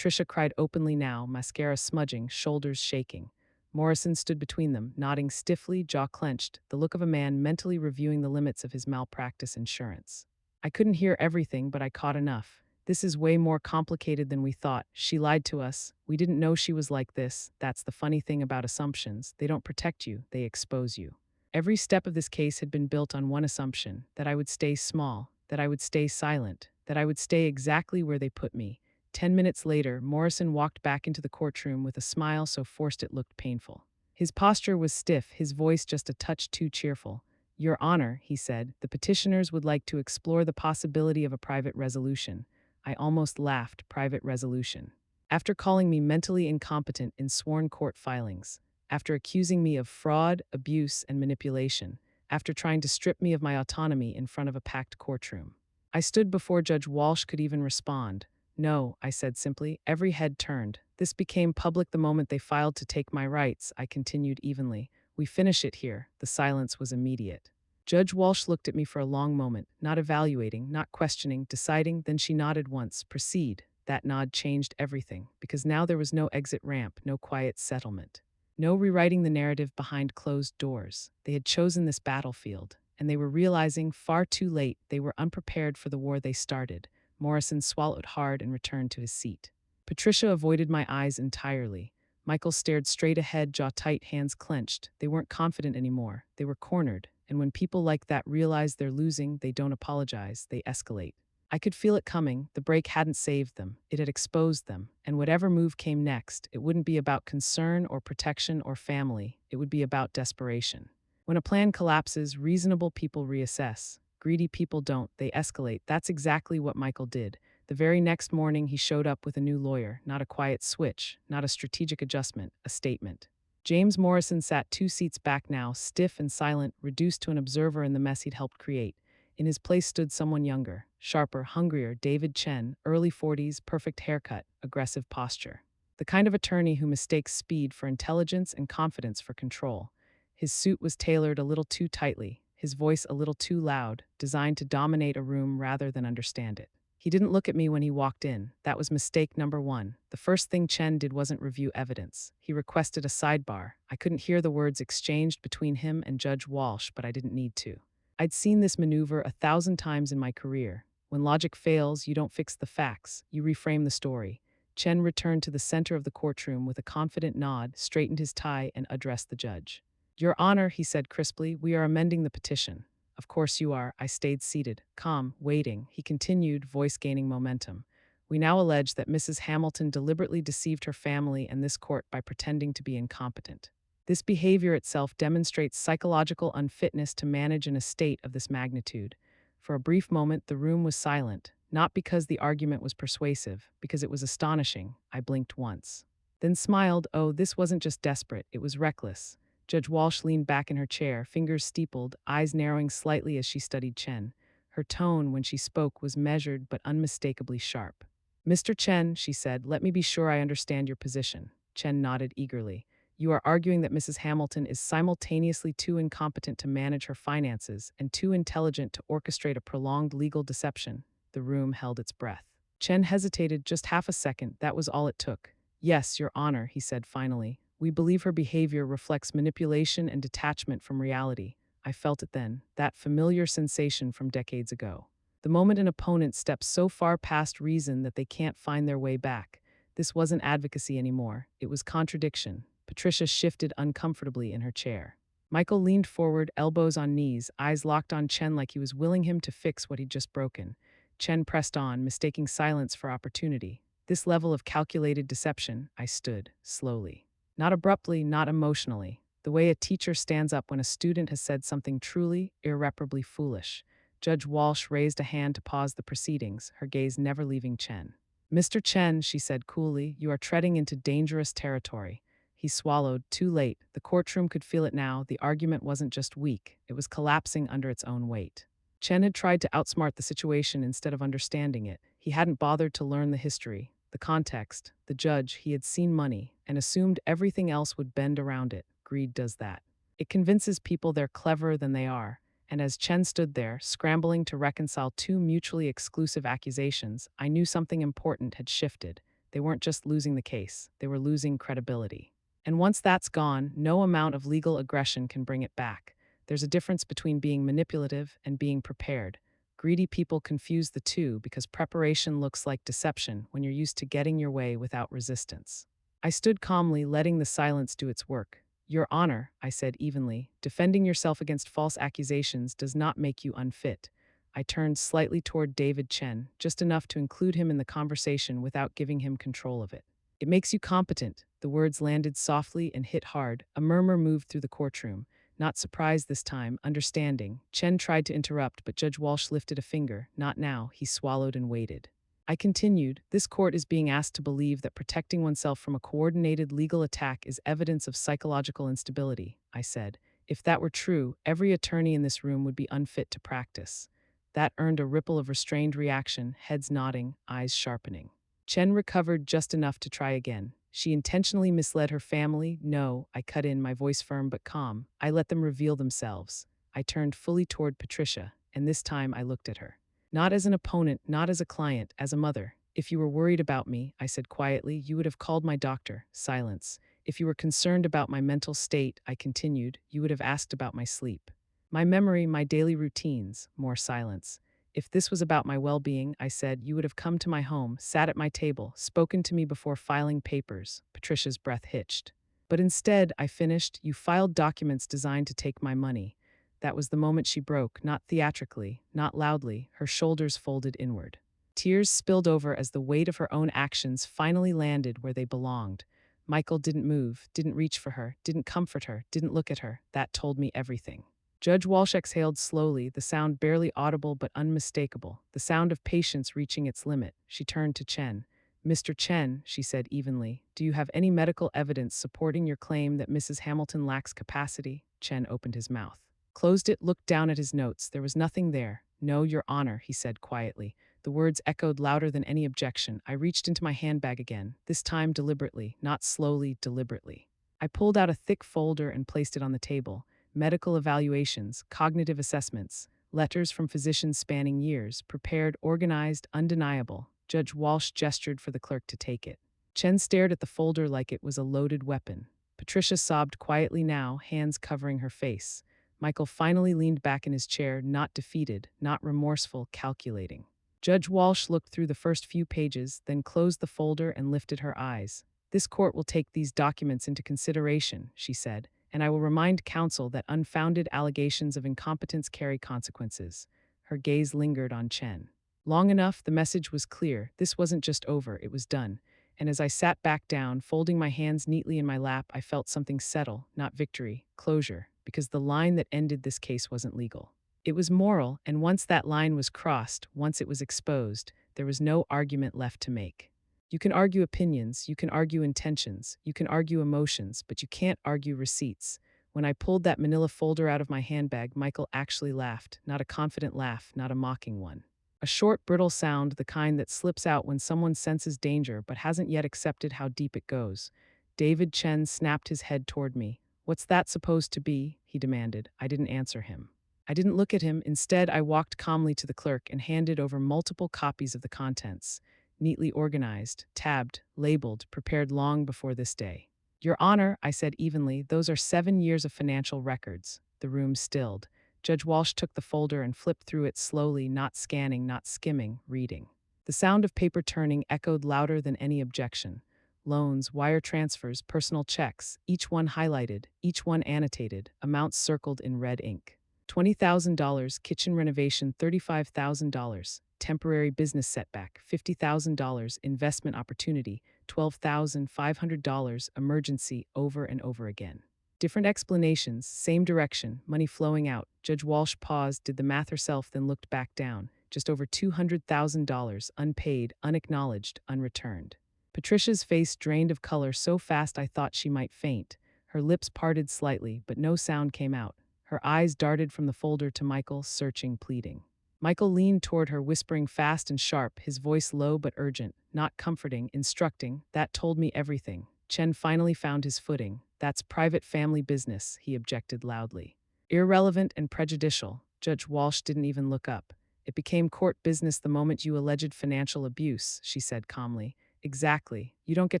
Speaker 1: Patricia cried openly now, mascara smudging, shoulders shaking. Morrison stood between them, nodding stiffly, jaw clenched, the look of a man mentally reviewing the limits of his malpractice insurance. I couldn't hear everything, but I caught enough. This is way more complicated than we thought. She lied to us. We didn't know she was like this. That's the funny thing about assumptions. They don't protect you, they expose you. Every step of this case had been built on one assumption, that I would stay small, that I would stay silent, that I would stay exactly where they put me. 10 minutes later, Morrison walked back into the courtroom with a smile so forced it looked painful. His posture was stiff, his voice just a touch too cheerful. Your Honor, he said, the petitioners would like to explore the possibility of a private resolution. I almost laughed, private resolution. After calling me mentally incompetent in sworn court filings, after accusing me of fraud, abuse, and manipulation, after trying to strip me of my autonomy in front of a packed courtroom. I stood before Judge Walsh could even respond. No, I said simply. Every head turned. This became public the moment they filed to take my rights, I continued evenly. We finish it here. The silence was immediate. Judge Walsh looked at me for a long moment, not evaluating, not questioning, deciding, then she nodded once. Proceed. That nod changed everything, because now there was no exit ramp, no quiet settlement. No rewriting the narrative behind closed doors. They had chosen this battlefield, and they were realizing far too late they were unprepared for the war they started. Morrison swallowed hard and returned to his seat. Patricia avoided my eyes entirely. Michael stared straight ahead, jaw tight, hands clenched. They weren't confident anymore. They were cornered, and when people like that realize they're losing, they don't apologize, they escalate. I could feel it coming. The break hadn't saved them. It had exposed them. And whatever move came next, it wouldn't be about concern or protection or family. It would be about desperation. When a plan collapses, reasonable people reassess. Greedy people don't. They escalate. That's exactly what Michael did. The very next morning, he showed up with a new lawyer, not a quiet switch, not a strategic adjustment, a statement. James Morrison sat 2 seats back now, stiff and silent, reduced to an observer in the mess he'd helped create. In his place stood someone younger, sharper, hungrier, David Chen, early 40s, perfect haircut, aggressive posture. The kind of attorney who mistakes speed for intelligence and confidence for control. His suit was tailored a little too tightly, his voice a little too loud, designed to dominate a room rather than understand it. He didn't look at me when he walked in. That was mistake number 1. The first thing Chen did wasn't review evidence. He requested a sidebar. I couldn't hear the words exchanged between him and Judge Walsh, but I didn't need to. I'd seen this maneuver 1,000 times in my career. When logic fails, you don't fix the facts, you reframe the story. Chen returned to the center of the courtroom with a confident nod, straightened his tie, and addressed the judge. Your Honor, he said crisply, we are amending the petition. Of course you are. I stayed seated, calm, waiting. He continued, voice gaining momentum. We now allege that Mrs. Hamilton deliberately deceived her family and this court by pretending to be incompetent. This behavior itself demonstrates psychological unfitness to manage an estate of this magnitude. For a brief moment, the room was silent, not because the argument was persuasive, because it was astonishing. I blinked once. Then smiled. Oh, this wasn't just desperate, it was reckless. Judge Walsh leaned back in her chair, fingers steepled, eyes narrowing slightly as she studied Chen. Her tone, when she spoke, was measured but unmistakably sharp. Mr. Chen, she said, let me be sure I understand your position. Chen nodded eagerly. You are arguing that Mrs. Hamilton is simultaneously too incompetent to manage her finances and too intelligent to orchestrate a prolonged legal deception. The room held its breath. Chen hesitated just half a second. That was all it took. Yes, Your Honor, he said finally. We believe her behavior reflects manipulation and detachment from reality. I felt it then, that familiar sensation from decades ago. The moment an opponent steps so far past reason that they can't find their way back. This wasn't advocacy anymore. It was contradiction. Patricia shifted uncomfortably in her chair. Michael leaned forward, elbows on knees, eyes locked on Chen like he was willing him to fix what he'd just broken. Chen pressed on, mistaking silence for opportunity. This level of calculated deception, I stood, slowly. Not abruptly, not emotionally. The way a teacher stands up when a student has said something truly, irreparably foolish. Judge Walsh raised a hand to pause the proceedings, her gaze never leaving Chen. Mr. Chen, she said coolly, you are treading into dangerous territory. He swallowed, too late. The courtroom could feel it now. The argument wasn't just weak, it was collapsing under its own weight. Chen had tried to outsmart the situation instead of understanding it. He hadn't bothered to learn the history, the context, the judge. He had seen money and assumed everything else would bend around it. Greed does that. It convinces people they're cleverer than they are. And as Chen stood there, scrambling to reconcile 2 mutually exclusive accusations, I knew something important had shifted. They weren't just losing the case, they were losing credibility. And once that's gone, no amount of legal aggression can bring it back. There's a difference between being manipulative and being prepared. Greedy people confuse the two because preparation looks like deception when you're used to getting your way without resistance. I stood calmly, letting the silence do its work. Your Honor, I said evenly, defending yourself against false accusations does not make you unfit. I turned slightly toward David Chen, just enough to include him in the conversation without giving him control of it. It makes you competent. The words landed softly and hit hard. A murmur moved through the courtroom. Not surprised this time, understanding. Chen tried to interrupt, but Judge Walsh lifted a finger. Not now, he swallowed and waited. I continued, this court is being asked to believe that protecting oneself from a coordinated legal attack is evidence of psychological instability, I said. If that were true, every attorney in this room would be unfit to practice. That earned a ripple of restrained reaction, heads nodding, eyes sharpening. Chen recovered just enough to try again. She intentionally misled her family. No, I cut in, my voice firm but calm. I let them reveal themselves. I turned fully toward Patricia, and this time I looked at her. Not as an opponent, not as a client, as a mother. If you were worried about me, I said quietly, you would have called my doctor. Silence. If you were concerned about my mental state, I continued, you would have asked about my sleep. My memory, my daily routines. More silence. If this was about my well-being, I said, you would have come to my home, sat at my table, spoken to me before filing papers. Patricia's breath hitched. But instead, I finished, you filed documents designed to take my money. That was the moment she broke, not theatrically, not loudly, her shoulders folded inward. Tears spilled over as the weight of her own actions finally landed where they belonged. Michael didn't move, didn't reach for her, didn't comfort her, didn't look at her. That told me everything. Judge Walsh exhaled slowly, the sound barely audible but unmistakable, the sound of patience reaching its limit. She turned to Chen. Mr. Chen, she said evenly, do you have any medical evidence supporting your claim that Mrs. Hamilton lacks capacity? Chen opened his mouth. Closed it, looked down at his notes. There was nothing there. No, Your Honor, he said quietly. The words echoed louder than any objection. I reached into my handbag again, this time deliberately, not slowly, deliberately. I pulled out a thick folder and placed it on the table. Medical evaluations, cognitive assessments, letters from physicians spanning years, prepared, organized, undeniable. Judge Walsh gestured for the clerk to take it. Chen stared at the folder like it was a loaded weapon. Patricia sobbed quietly now, hands covering her face. Michael finally leaned back in his chair, not defeated, not remorseful, calculating. Judge Walsh looked through the first few pages, then closed the folder and lifted her eyes. This court will take these documents into consideration, she said, and I will remind counsel that unfounded allegations of incompetence carry consequences. Her gaze lingered on Chen. Long enough, the message was clear. This wasn't just over, it was done. And as I sat back down, folding my hands neatly in my lap, I felt something settle, not victory, closure, because the line that ended this case wasn't legal. It was moral, and once that line was crossed, once it was exposed, there was no argument left to make. You can argue opinions, you can argue intentions, you can argue emotions, but you can't argue receipts. When I pulled that manila folder out of my handbag, Michael actually laughed, not a confident laugh, not a mocking one. A short, brittle sound, the kind that slips out when someone senses danger but hasn't yet accepted how deep it goes. David Chen snapped his head toward me. What's that supposed to be? He demanded. I didn't answer him. I didn't look at him. Instead, I walked calmly to the clerk and handed over multiple copies of the contents, neatly organized, tabbed, labeled, prepared long before this day. Your Honor, I said evenly, those are 7 years of financial records. The room stilled. Judge Walsh took the folder and flipped through it slowly, not scanning, not skimming, reading. The sound of paper turning echoed louder than any objection. Loans, wire transfers, personal checks, each one highlighted, each one annotated, amounts circled in red ink. $20,000, kitchen renovation, $35,000, temporary business setback, $50,000, investment opportunity, $12,500, emergency, over and over again. Different explanations, same direction, money flowing out. Judge Walsh paused, did the math herself, then looked back down. Just over $200,000, unpaid, unacknowledged, unreturned. Patricia's face drained of color so fast I thought she might faint. Her lips parted slightly, but no sound came out. Her eyes darted from the folder to Michael, searching, pleading. Michael leaned toward her, whispering fast and sharp, his voice low but urgent, not comforting, instructing. That told me everything. Chen finally found his footing. That's private family business, he objected loudly. Irrelevant and prejudicial. Judge Walsh didn't even look up. It became court business the moment you alleged financial abuse, she said calmly. Exactly. You don't get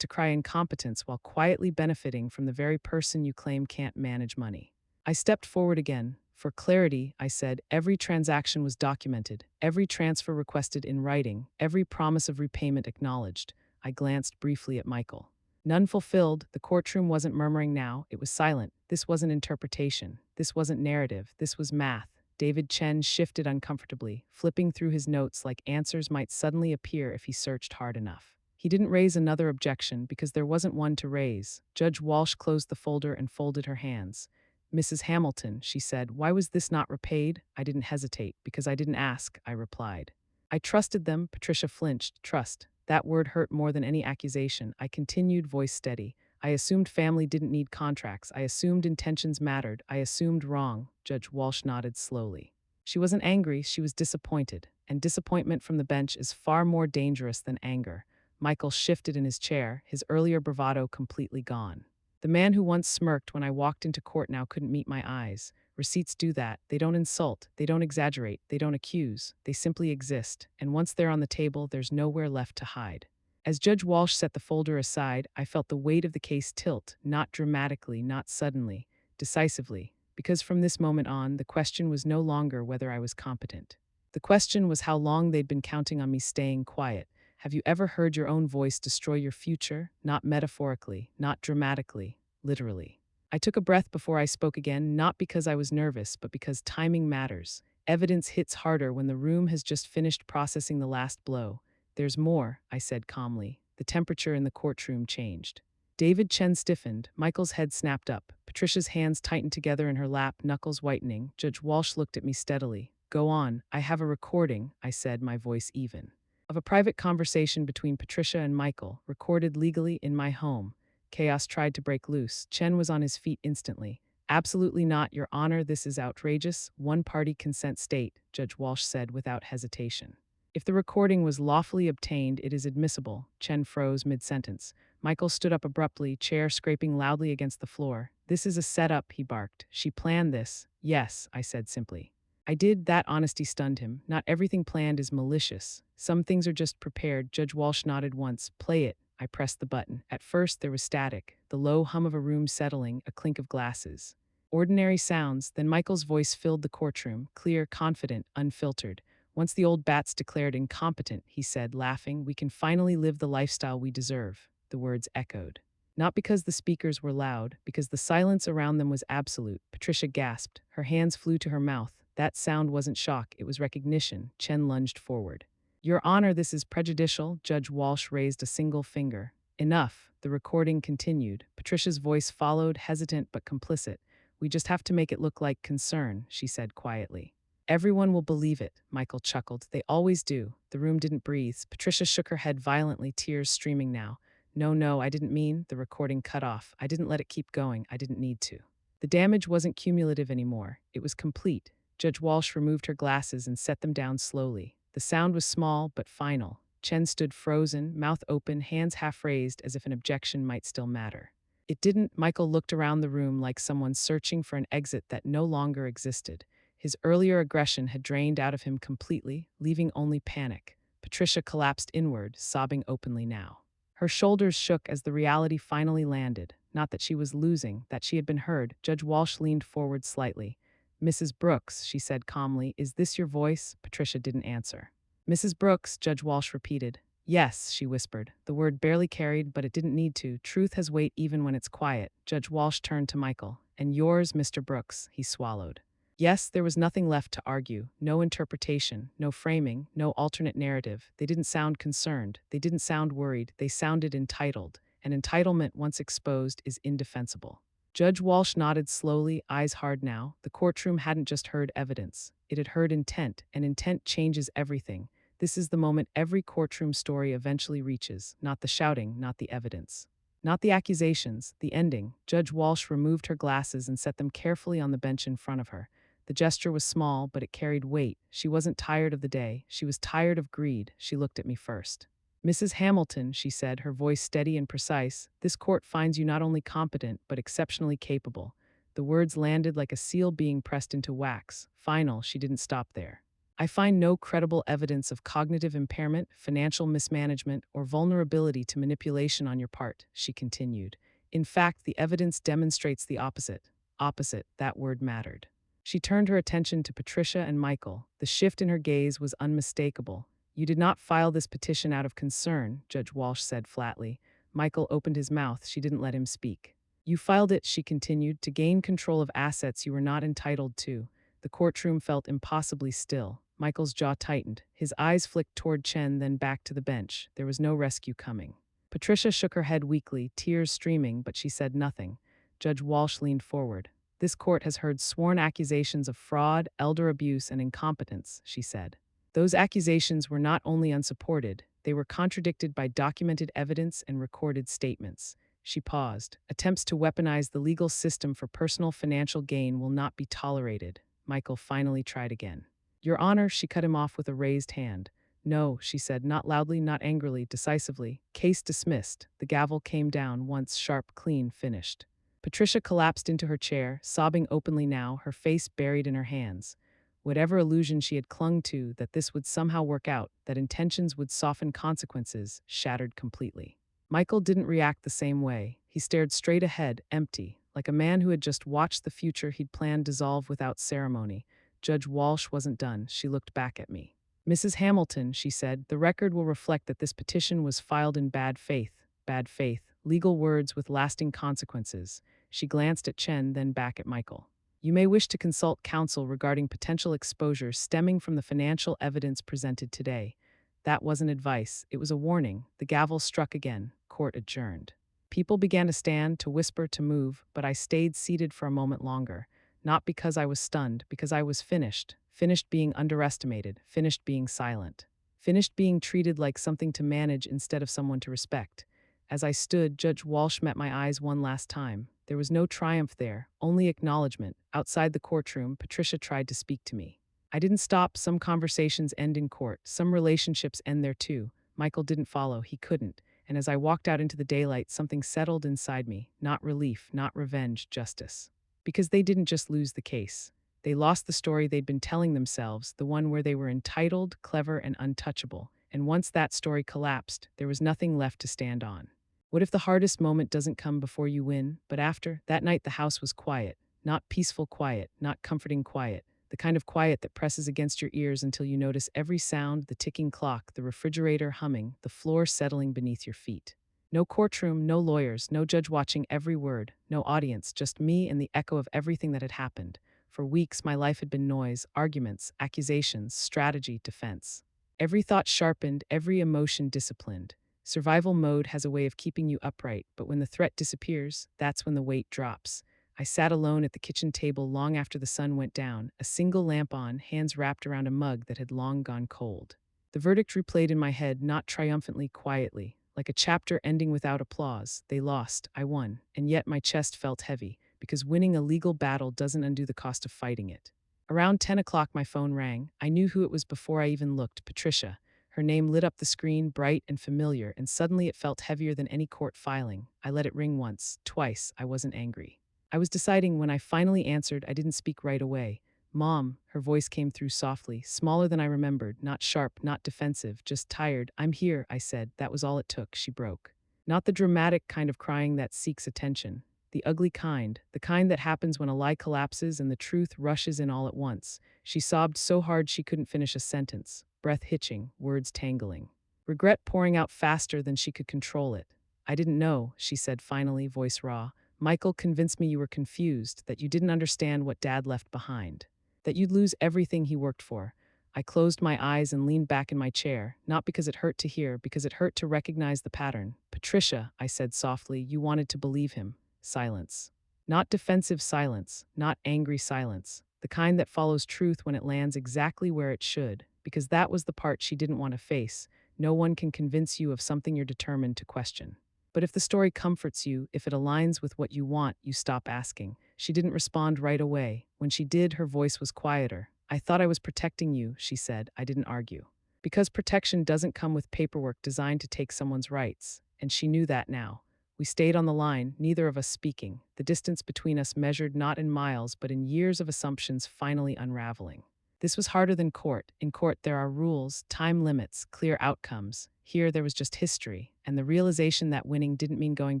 Speaker 1: to cry incompetence while quietly benefiting from the very person you claim can't manage money. I stepped forward again. For clarity, I said, every transaction was documented, every transfer requested in writing, every promise of repayment acknowledged. I glanced briefly at Michael. None fulfilled. The courtroom wasn't murmuring now, it was silent. This wasn't interpretation. This wasn't narrative. This was math. David Chen shifted uncomfortably, flipping through his notes like answers might suddenly appear if he searched hard enough. He didn't raise another objection because there wasn't one to raise. Judge Walsh closed the folder and folded her hands. Mrs. Hamilton, she said, why was this not repaid? I didn't hesitate, because I didn't ask, I replied. I trusted them, Patricia flinched. Trust. That word hurt more than any accusation. I continued, voice steady. I assumed family didn't need contracts. I assumed intentions mattered. I assumed wrong. Judge Walsh nodded slowly. She wasn't angry, she was disappointed. And disappointment from the bench is far more dangerous than anger. Michael shifted in his chair, his earlier bravado completely gone. The man who once smirked when I walked into court now couldn't meet my eyes. Receipts do that. They don't insult, they don't exaggerate, they don't accuse. They simply exist, and once they're on the table, there's nowhere left to hide. As Judge Walsh set the folder aside, I felt the weight of the case tilt, not dramatically, not suddenly, decisively, because from this moment on, the question was no longer whether I was competent. The question was how long they'd been counting on me staying quiet. Have you ever heard your own voice destroy your future? Not metaphorically, not dramatically, literally. I took a breath before I spoke again, not because I was nervous, but because timing matters. Evidence hits harder when the room has just finished processing the last blow. There's more, I said calmly. The temperature in the courtroom changed. David Chen stiffened. Michael's head snapped up. Patricia's hands tightened together in her lap, knuckles whitening. Judge Walsh looked at me steadily. Go on. I have a recording, I said, my voice even, of a private conversation between Patricia and Michael, recorded legally in my home. Chaos tried to break loose. Chen was on his feet instantly. Absolutely not, Your Honor, this is outrageous. One-party consent state, Judge Walsh said without hesitation. If the recording was lawfully obtained, it is admissible. Chen froze mid-sentence. Michael stood up abruptly, chair scraping loudly against the floor. This is a setup, he barked. She planned this. Yes, I said simply. I did. That honesty stunned him. Not everything planned is malicious. Some things are just prepared. Judge Walsh nodded once. Play it. I pressed the button. At first, there was static, the low hum of a room settling, a clink of glasses. Ordinary sounds, then Michael's voice filled the courtroom, clear, confident, unfiltered. Once the old bats declared incompetent, he said, laughing, we can finally live the lifestyle we deserve. The words echoed. Not because the speakers were loud, because the silence around them was absolute. Patricia gasped. Her hands flew to her mouth. That sound wasn't shock, it was recognition. Chen lunged forward. Your Honor, this is prejudicial. Judge Walsh raised a single finger. Enough. The recording continued. Patricia's voice followed, hesitant but complicit. We just have to make it look like concern, she said quietly. Everyone will believe it, Michael chuckled. They always do. The room didn't breathe. Patricia shook her head violently, tears streaming now. No, I didn't mean. The recording cut off. I didn't let it keep going. I didn't need to. The damage wasn't cumulative anymore. It was complete. Judge Walsh removed her glasses and set them down slowly. The sound was small but final. Chen stood frozen, mouth open, hands half raised as if an objection might still matter. It didn't. Michael looked around the room like someone searching for an exit that no longer existed. His earlier aggression had drained out of him completely, leaving only panic. Patricia collapsed inward, sobbing openly now. Her shoulders shook as the reality finally landed. Not that she was losing, that she had been heard. Judge Walsh leaned forward slightly. Mrs. Brooks, she said calmly, is this your voice? Patricia didn't answer. Mrs. Brooks, Judge Walsh repeated. Yes, she whispered. The word barely carried, but it didn't need to. Truth has weight even when it's quiet. Judge Walsh turned to Michael. And yours, Mr. Brooks, he swallowed. Yes, there was nothing left to argue. No interpretation, no framing, no alternate narrative. They didn't sound concerned. They didn't sound worried. They sounded entitled. And entitlement, once exposed, is indefensible. Judge Walsh nodded slowly, eyes hard now. The courtroom hadn't just heard evidence. It had heard intent, and intent changes everything. This is the moment every courtroom story eventually reaches. Not the shouting, not the evidence. Not the accusations, the ending. Judge Walsh removed her glasses and set them carefully on the bench in front of her. The gesture was small, but it carried weight. She wasn't tired of the day. She was tired of greed. She looked at me first. Mrs. Hamilton, she said, her voice steady and precise, this court finds you not only competent, but exceptionally capable. The words landed like a seal being pressed into wax. Final, she didn't stop there. I find no credible evidence of cognitive impairment, financial mismanagement, or vulnerability to manipulation on your part, she continued. In fact, the evidence demonstrates the opposite. Opposite, that word mattered. She turned her attention to Patricia and Michael. The shift in her gaze was unmistakable. You did not file this petition out of concern, Judge Walsh said flatly. Michael opened his mouth. She didn't let him speak. You filed it, she continued, to gain control of assets you were not entitled to. The courtroom felt impossibly still. Michael's jaw tightened. His eyes flicked toward Chen, then back to the bench. There was no rescue coming. Patricia shook her head weakly, tears streaming, but she said nothing. Judge Walsh leaned forward. This court has heard sworn accusations of fraud, elder abuse, and incompetence, she said. Those accusations were not only unsupported, they were contradicted by documented evidence and recorded statements. She paused. Attempts to weaponize the legal system for personal financial gain will not be tolerated. Michael finally tried again. Your Honor, she cut him off with a raised hand. No, she said, not loudly, not angrily, decisively. Case dismissed. The gavel came down once sharp, clean, finished. Patricia collapsed into her chair, sobbing openly now, her face buried in her hands. Whatever illusion she had clung to, that this would somehow work out, that intentions would soften consequences, shattered completely. Michael didn't react the same way. He stared straight ahead, empty, like a man who had just watched the future he'd planned dissolve without ceremony. Judge Walsh wasn't done. She looked back at me. Mrs. Hamilton, she said, the record will reflect that this petition was filed in bad faith. Bad faith. Legal words with lasting consequences. She glanced at Chen, then back at Michael. You may wish to consult counsel regarding potential exposure stemming from the financial evidence presented today. That wasn't advice. It was a warning. The gavel struck again. Court adjourned. People began to stand, to whisper, to move, but I stayed seated for a moment longer. Not because I was stunned, because I was finished. Finished being underestimated. Finished being silent. Finished being treated like something to manage instead of someone to respect. As I stood, Judge Walsh met my eyes one last time. There was no triumph there, only acknowledgement. Outside the courtroom, Patricia tried to speak to me. I didn't stop. Some conversations end in court. Some relationships end there too. Michael didn't follow. He couldn't. And as I walked out into the daylight, something settled inside me. Not relief, not revenge, justice. Because they didn't just lose the case. They lost the story they'd been telling themselves, the one where they were entitled, clever, and untouchable. And once that story collapsed, there was nothing left to stand on. What if the hardest moment doesn't come before you win, but after? That night the house was quiet. Not peaceful quiet, not comforting quiet. The kind of quiet that presses against your ears until you notice every sound, the ticking clock, the refrigerator humming, the floor settling beneath your feet. No courtroom, no lawyers, no judge watching every word, no audience, just me and the echo of everything that had happened. For weeks, my life had been noise, arguments, accusations, strategy, defense. Every thought sharpened, every emotion disciplined. Survival mode has a way of keeping you upright, but when the threat disappears, that's when the weight drops. I sat alone at the kitchen table long after the sun went down, a single lamp on, hands wrapped around a mug that had long gone cold. The verdict replayed in my head, not triumphantly, quietly, like a chapter ending without applause. They lost, I won, and yet my chest felt heavy, because winning a legal battle doesn't undo the cost of fighting it. Around 10 o'clock my phone rang. I knew who it was before I even looked, Patricia. Her name lit up the screen, bright and familiar, and suddenly it felt heavier than any court filing. I let it ring once, twice. I wasn't angry. I was deciding. When I finally answered, I didn't speak right away. Mom, her voice came through softly, smaller than I remembered, not sharp, not defensive, just tired. I'm here, I said. That was all it took. She broke. Not the dramatic kind of crying that seeks attention. The ugly kind, the kind that happens when a lie collapses and the truth rushes in all at once. She sobbed so hard she couldn't finish a sentence, breath hitching, words tangling. Regret pouring out faster than she could control it. I didn't know, she said finally, voice raw. Michael convinced me you were confused, that you didn't understand what Dad left behind, that you'd lose everything he worked for. I closed my eyes and leaned back in my chair, not because it hurt to hear, because it hurt to recognize the pattern. Patricia, I said softly, you wanted to believe him. Silence. Not defensive silence, not angry silence, the kind that follows truth when it lands exactly where it should, because that was the part she didn't want to face. No one can convince you of something you're determined to question. But if the story comforts you, if it aligns with what you want, you stop asking. She didn't respond right away. When she did, her voice was quieter. I thought I was protecting you, she said. I didn't argue. Because protection doesn't come with paperwork designed to take someone's rights, and she knew that now. We stayed on the line, neither of us speaking, the distance between us measured not in miles but in years of assumptions finally unraveling. This was harder than court. In court, there are rules, time limits, clear outcomes. Here, there was just history, and the realization that winning didn't mean going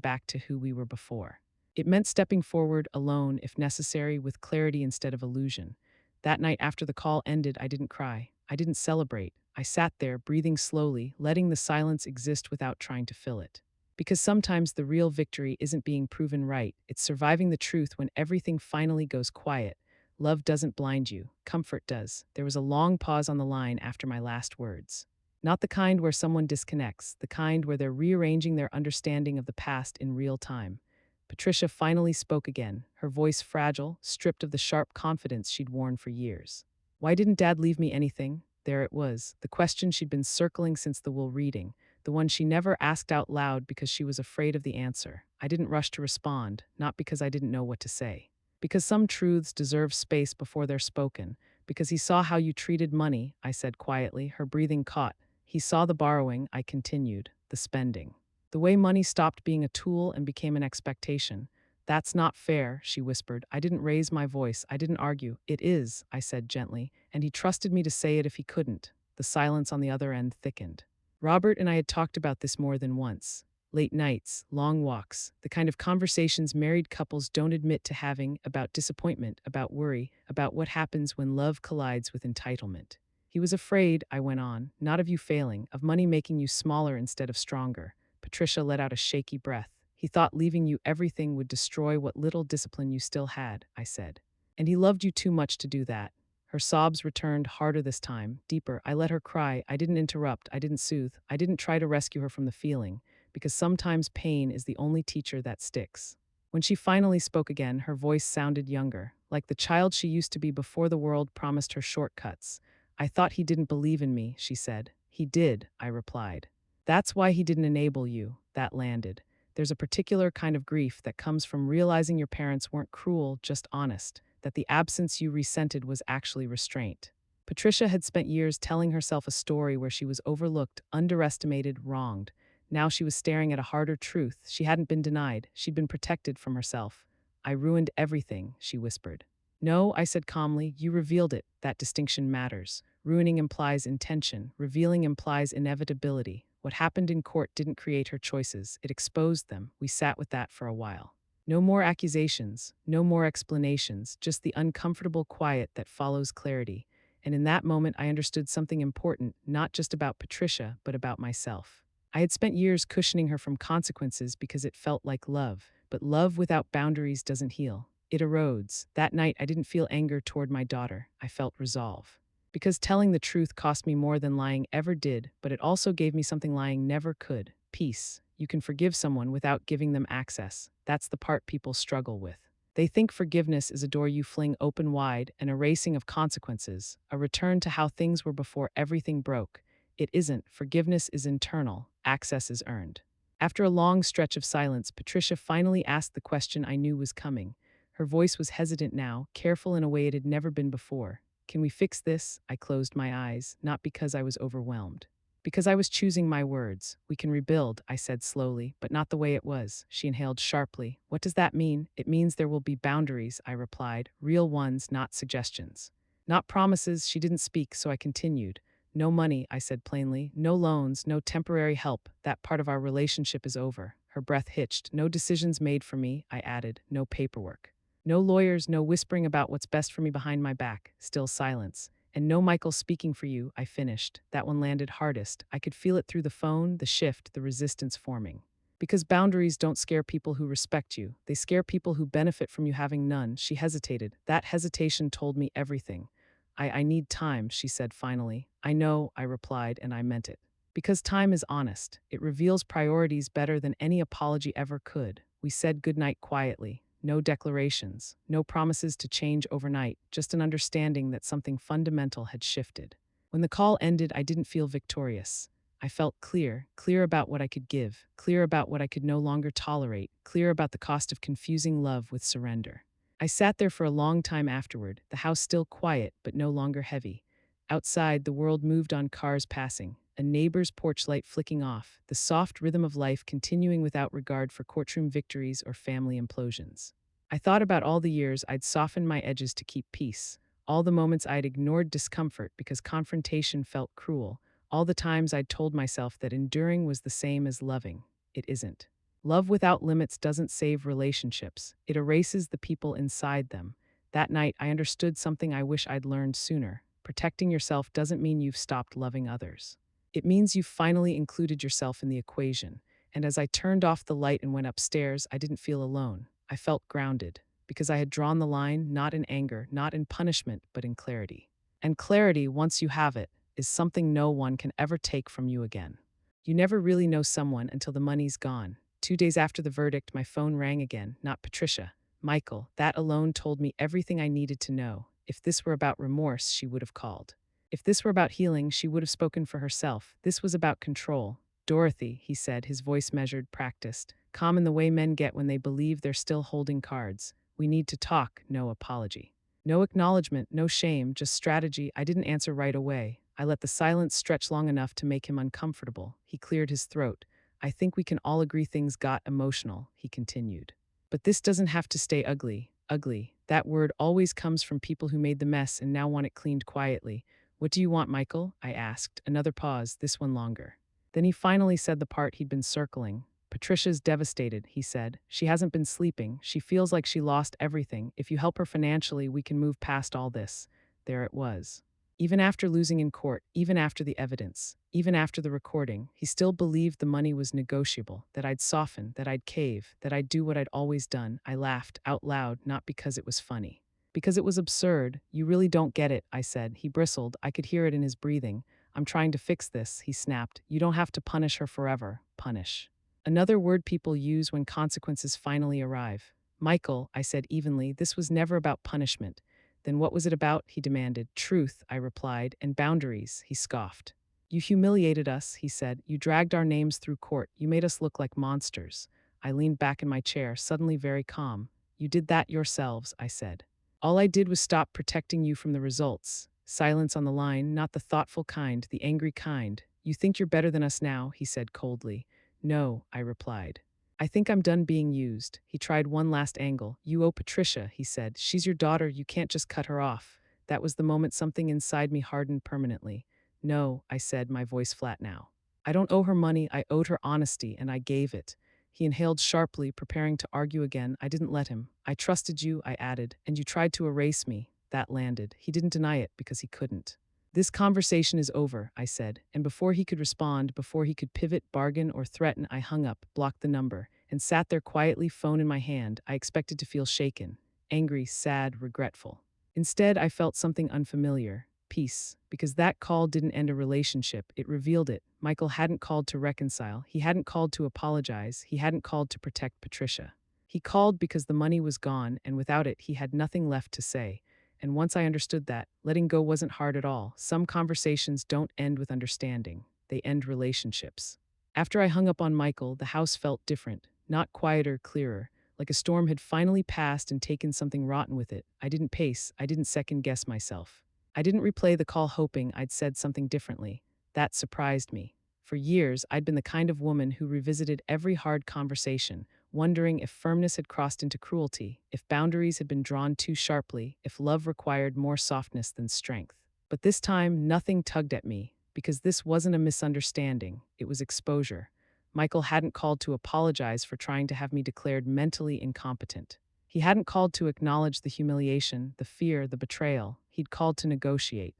Speaker 1: back to who we were before. It meant stepping forward alone, if necessary, with clarity instead of illusion. That night after the call ended, I didn't cry. I didn't celebrate. I sat there, breathing slowly, letting the silence exist without trying to fill it. Because sometimes the real victory isn't being proven right, it's surviving the truth when everything finally goes quiet. Love doesn't blind you, comfort does. There was a long pause on the line after my last words. Not the kind where someone disconnects, the kind where they're rearranging their understanding of the past in real time. Patricia finally spoke again, her voice fragile, stripped of the sharp confidence she'd worn for years. Why didn't Dad leave me anything? There it was, the question she'd been circling since the will reading, the one she never asked out loud because she was afraid of the answer. I didn't rush to respond, not because I didn't know what to say. Because some truths deserve space before they're spoken. Because he saw how you treated money, I said quietly, her breathing caught. He saw the borrowing, I continued, the spending. The way money stopped being a tool and became an expectation. That's not fair, she whispered. I didn't raise my voice. I didn't argue. It is, I said gently, and he trusted me to say it if he couldn't. The silence on the other end thickened. Robert and I had talked about this more than once. Late nights, long walks, the kind of conversations married couples don't admit to having about disappointment, about worry, about what happens when love collides with entitlement. He was afraid, I went on, not of you failing, of money making you smaller instead of stronger. Patricia let out a shaky breath. He thought leaving you everything would destroy what little discipline you still had, I said. And he loved you too much to do that. Her sobs returned harder this time, deeper. I let her cry. I didn't interrupt. I didn't soothe. I didn't try to rescue her from the feeling, because sometimes pain is the only teacher that sticks. When she finally spoke again, her voice sounded younger, like the child she used to be before the world promised her shortcuts. I thought he didn't believe in me, she said. He did, I replied. That's why he didn't enable you. That landed. There's a particular kind of grief that comes from realizing your parents weren't cruel, just honest, that the absence you resented was actually restraint. Patricia had spent years telling herself a story where she was overlooked, underestimated, wronged. Now she was staring at a harder truth. She hadn't been denied. She'd been protected from herself. I ruined everything, she whispered. No, I said calmly, you revealed it. That distinction matters. Ruining implies intention. Revealing implies inevitability. What happened in court didn't create her choices. It exposed them. We sat with that for a while. No more accusations, no more explanations, just the uncomfortable quiet that follows clarity. And in that moment, I understood something important, not just about Patricia, but about myself. I had spent years cushioning her from consequences because it felt like love, but love without boundaries doesn't heal. It erodes. That night, I didn't feel anger toward my daughter. I felt resolve. Because telling the truth cost me more than lying ever did, but it also gave me something lying never could: peace. You can forgive someone without giving them access. That's the part people struggle with. They think forgiveness is a door you fling open wide, an erasing of consequences, a return to how things were before everything broke. It isn't. Forgiveness is internal. Access is earned. After a long stretch of silence, Patricia finally asked the question I knew was coming. Her voice was hesitant now, careful in a way it had never been before. Can we fix this? I closed my eyes, not because I was overwhelmed. Because I was choosing my words. We can rebuild, I said slowly, but not the way it was. She inhaled sharply. What does that mean? It means there will be boundaries, I replied. Real ones, not suggestions. Not promises. She didn't speak, so I continued. No money, I said plainly. No loans, no temporary help. That part of our relationship is over. Her breath hitched. No decisions made for me, I added. No paperwork. No lawyers, no whispering about what's best for me behind my back. Still silence. And no Michael speaking for you, I finished. That one landed hardest. I could feel it through the phone, the shift, the resistance forming. Because boundaries don't scare people who respect you. They scare people who benefit from you having none. She hesitated. That hesitation told me everything. I need time, she said finally. I know, I replied, and I meant it. Because time is honest. It reveals priorities better than any apology ever could. We said goodnight quietly. No declarations, no promises to change overnight, just an understanding that something fundamental had shifted. When the call ended, I didn't feel victorious. I felt clear, clear about what I could give, clear about what I could no longer tolerate, clear about the cost of confusing love with surrender. I sat there for a long time afterward, the house still quiet but no longer heavy. Outside, the world moved on, cars passing, a neighbor's porch light flicking off, the soft rhythm of life continuing without regard for courtroom victories or family implosions. I thought about all the years I'd softened my edges to keep peace, All the moments I'd ignored discomfort because confrontation felt cruel. All the times I'd told myself that enduring was the same as loving. It isn't. Love without limits doesn't save relationships, it erases the people inside them. That night, I understood something I wish I'd learned sooner. Protecting yourself doesn't mean you've stopped loving others. It means you've finally included yourself in the equation. And as I turned off the light and went upstairs, I didn't feel alone. I felt grounded, because I had drawn the line not in anger, not in punishment, but in clarity. And clarity, once you have it, is something no one can ever take from you again. You never really know someone until the money's gone. 2 days after the verdict, my phone rang again, not Patricia. Michael. That alone told me everything I needed to know. If this were about remorse, she would have called. If this were about healing, she would have spoken for herself. This was about control. Dorothy, he said, his voice measured, practiced, calm in the way men get when they believe they're still holding cards. We need to talk, no apology. No acknowledgement, no shame, just strategy. I didn't answer right away. I let the silence stretch long enough to make him uncomfortable. He cleared his throat. I think we can all agree things got emotional, he continued. But this doesn't have to stay ugly. Ugly. That word always comes from people who made the mess and now want it cleaned quietly. What do you want, Michael? I asked. Another pause, this one longer. Then he finally said the part he'd been circling. Patricia's devastated, he said. She hasn't been sleeping. She feels like she lost everything. If you help her financially, we can move past all this. There it was. Even after losing in court, even after the evidence, even after the recording, he still believed the money was negotiable, that I'd soften, that I'd cave, that I'd do what I'd always done. I laughed out loud, not because it was funny. Because it was absurd. You really don't get it, I said. He bristled. I could hear it in his breathing. I'm trying to fix this, he snapped. You don't have to punish her forever. Punish. Another word people use when consequences finally arrive. Michael, I said evenly, this was never about punishment. Then what was it about? He demanded. Truth, I replied, and boundaries, he scoffed. You humiliated us, he said. You dragged our names through court. You made us look like monsters. I leaned back in my chair, suddenly very calm. You did that yourselves, I said. All I did was stop protecting you from the results. Silence on the line, not the thoughtful kind, the angry kind. You think you're better than us now, he said coldly. No, I replied. I think I'm done being used. He tried one last angle. You owe Patricia, he said. She's your daughter, you can't just cut her off. That was the moment something inside me hardened permanently. No, I said, my voice flat now. I don't owe her money, I owed her honesty, and I gave it. He inhaled sharply, preparing to argue again. I didn't let him. I trusted you, I added, and you tried to erase me. That landed. He didn't deny it because he couldn't. This conversation is over, I said, and before he could respond, before he could pivot, bargain, or threaten, I hung up, blocked the number, and sat there quietly, phone in my hand. I expected to feel shaken, angry, sad, regretful. Instead, I felt something unfamiliar. Peace. Because that call didn't end a relationship, it revealed it. Michael hadn't called to reconcile, he hadn't called to apologize, he hadn't called to protect Patricia. He called because the money was gone, and without it, he had nothing left to say. And once I understood that, letting go wasn't hard at all. Some conversations don't end with understanding, they end relationships. After I hung up on Michael, the house felt different, not quieter, clearer, like a storm had finally passed and taken something rotten with it. I didn't pace, I didn't second guess myself. I didn't replay the call hoping I'd said something differently. That surprised me. For years, I'd been the kind of woman who revisited every hard conversation, wondering if firmness had crossed into cruelty, if boundaries had been drawn too sharply, if love required more softness than strength. But this time, nothing tugged at me, because this wasn't a misunderstanding, it was exposure. Michael hadn't called to apologize for trying to have me declared mentally incompetent. He hadn't called to acknowledge the humiliation, the fear, the betrayal. He'd called to negotiate,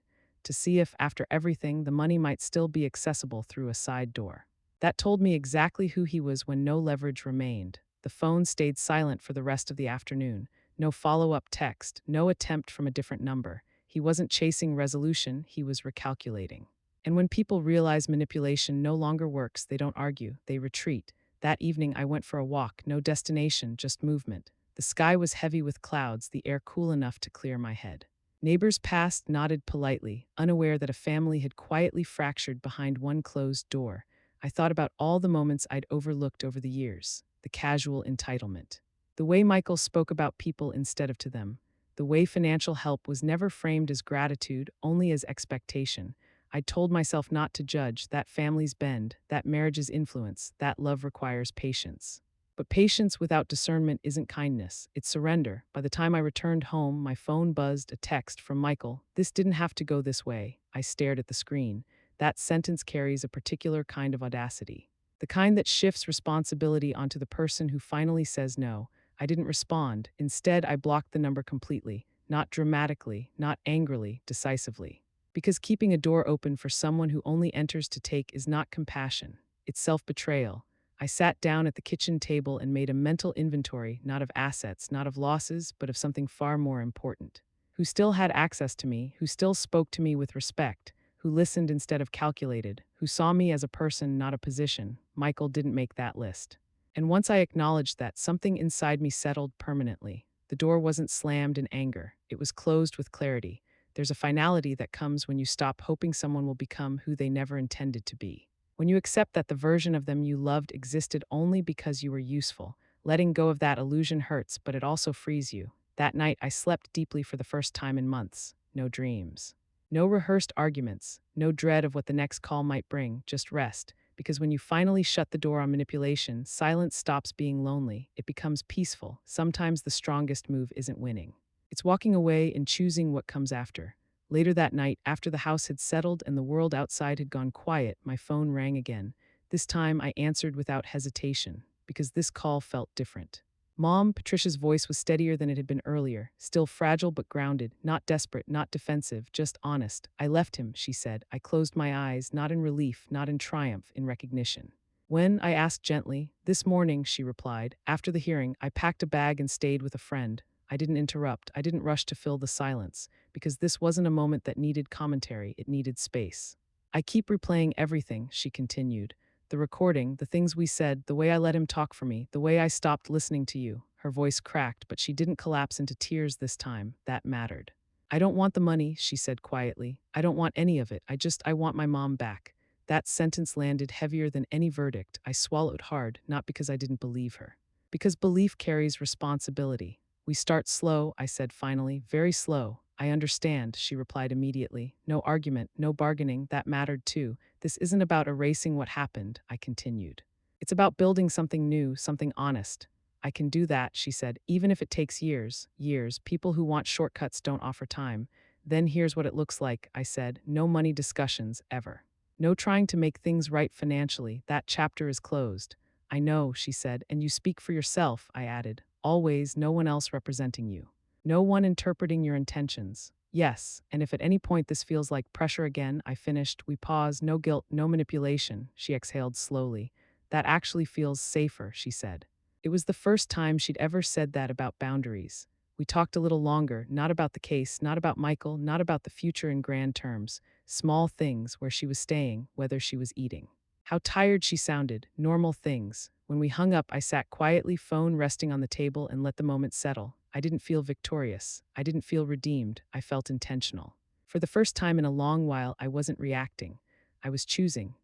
Speaker 1: to see if, after everything, the money might still be accessible through a side door. That told me exactly who he was when no leverage remained. The phone stayed silent for the rest of the afternoon. No follow-up text, no attempt from a different number. He wasn't chasing resolution, he was recalculating. And when people realize manipulation no longer works, they don't argue, they retreat. That evening I went for a walk, no destination, just movement. The sky was heavy with clouds, the air cool enough to clear my head. Neighbors passed, nodded politely, unaware that a family had quietly fractured behind one closed door. I thought about all the moments I'd overlooked over the years, the casual entitlement, the way Michael spoke about people instead of to them, the way financial help was never framed as gratitude, only as expectation. I told myself not to judge, that families bend, that marriages influence, that love requires patience. But patience without discernment isn't kindness, it's surrender. By the time I returned home, my phone buzzed a text from Michael. This didn't have to go this way. I stared at the screen. That sentence carries a particular kind of audacity. The kind that shifts responsibility onto the person who finally says no. I didn't respond. Instead, I blocked the number completely. Not dramatically, not angrily, decisively. Because keeping a door open for someone who only enters to take is not compassion. It's self-betrayal. I sat down at the kitchen table and made a mental inventory, not of assets, not of losses, but of something far more important. Who still had access to me, who still spoke to me with respect, who listened instead of calculated, who saw me as a person, not a position. Michael didn't make that list. And once I acknowledged that, something inside me settled permanently. The door wasn't slammed in anger, it was closed with clarity. There's a finality that comes when you stop hoping someone will become who they never intended to be. When you accept that the version of them you loved existed only because you were useful, letting go of that illusion hurts, but it also frees you. That night, I slept deeply for the first time in months. No dreams. No rehearsed arguments. No dread of what the next call might bring, just rest. Because when you finally shut the door on manipulation, silence stops being lonely. It becomes peaceful. Sometimes the strongest move isn't winning. It's walking away and choosing what comes after. Later that night, after the house had settled and the world outside had gone quiet, my phone rang again. This time I answered without hesitation, because this call felt different. Mom, Patricia's voice was steadier than it had been earlier, still fragile but grounded, not desperate, not defensive, just honest. I left him, she said. I closed my eyes, not in relief, not in triumph, in recognition. When, I asked gently. This morning, she replied. After the hearing, I packed a bag and stayed with a friend. I didn't interrupt. I didn't rush to fill the silence, because this wasn't a moment that needed commentary, it needed space. I keep replaying everything, she continued. The recording, the things we said, the way I let him talk for me, the way I stopped listening to you. Her voice cracked, but she didn't collapse into tears this time. That mattered. I don't want the money, she said quietly. I don't want any of it. I want my mom back. That sentence landed heavier than any verdict. I swallowed hard, not because I didn't believe her. Because belief carries responsibility. We start slow, I said finally, very slow. I understand, she replied immediately. No argument, no bargaining, that mattered too. This isn't about erasing what happened, I continued. It's about building something new, something honest. I can do that, she said, even if it takes years, years. People who want shortcuts don't offer time. Then here's what it looks like, I said. No money discussions, ever. No trying to make things right financially. That chapter is closed. I know, she said, and you speak for yourself, I added. Always, no one else representing you. No one interpreting your intentions. Yes, and if at any point this feels like pressure again, I finished. We pause, no guilt, no manipulation, she exhaled slowly. That actually feels safer, she said. It was the first time she'd ever said that about boundaries. We talked a little longer, not about the case, not about Michael, not about the future in grand terms. Small things, where she was staying, whether she was eating. How tired she sounded, normal things. When we hung up, I sat quietly, phone resting on the table, and let the moment settle. I didn't feel victorious. I didn't feel redeemed. I felt intentional. For the first time in a long while, I wasn't reacting. I was choosing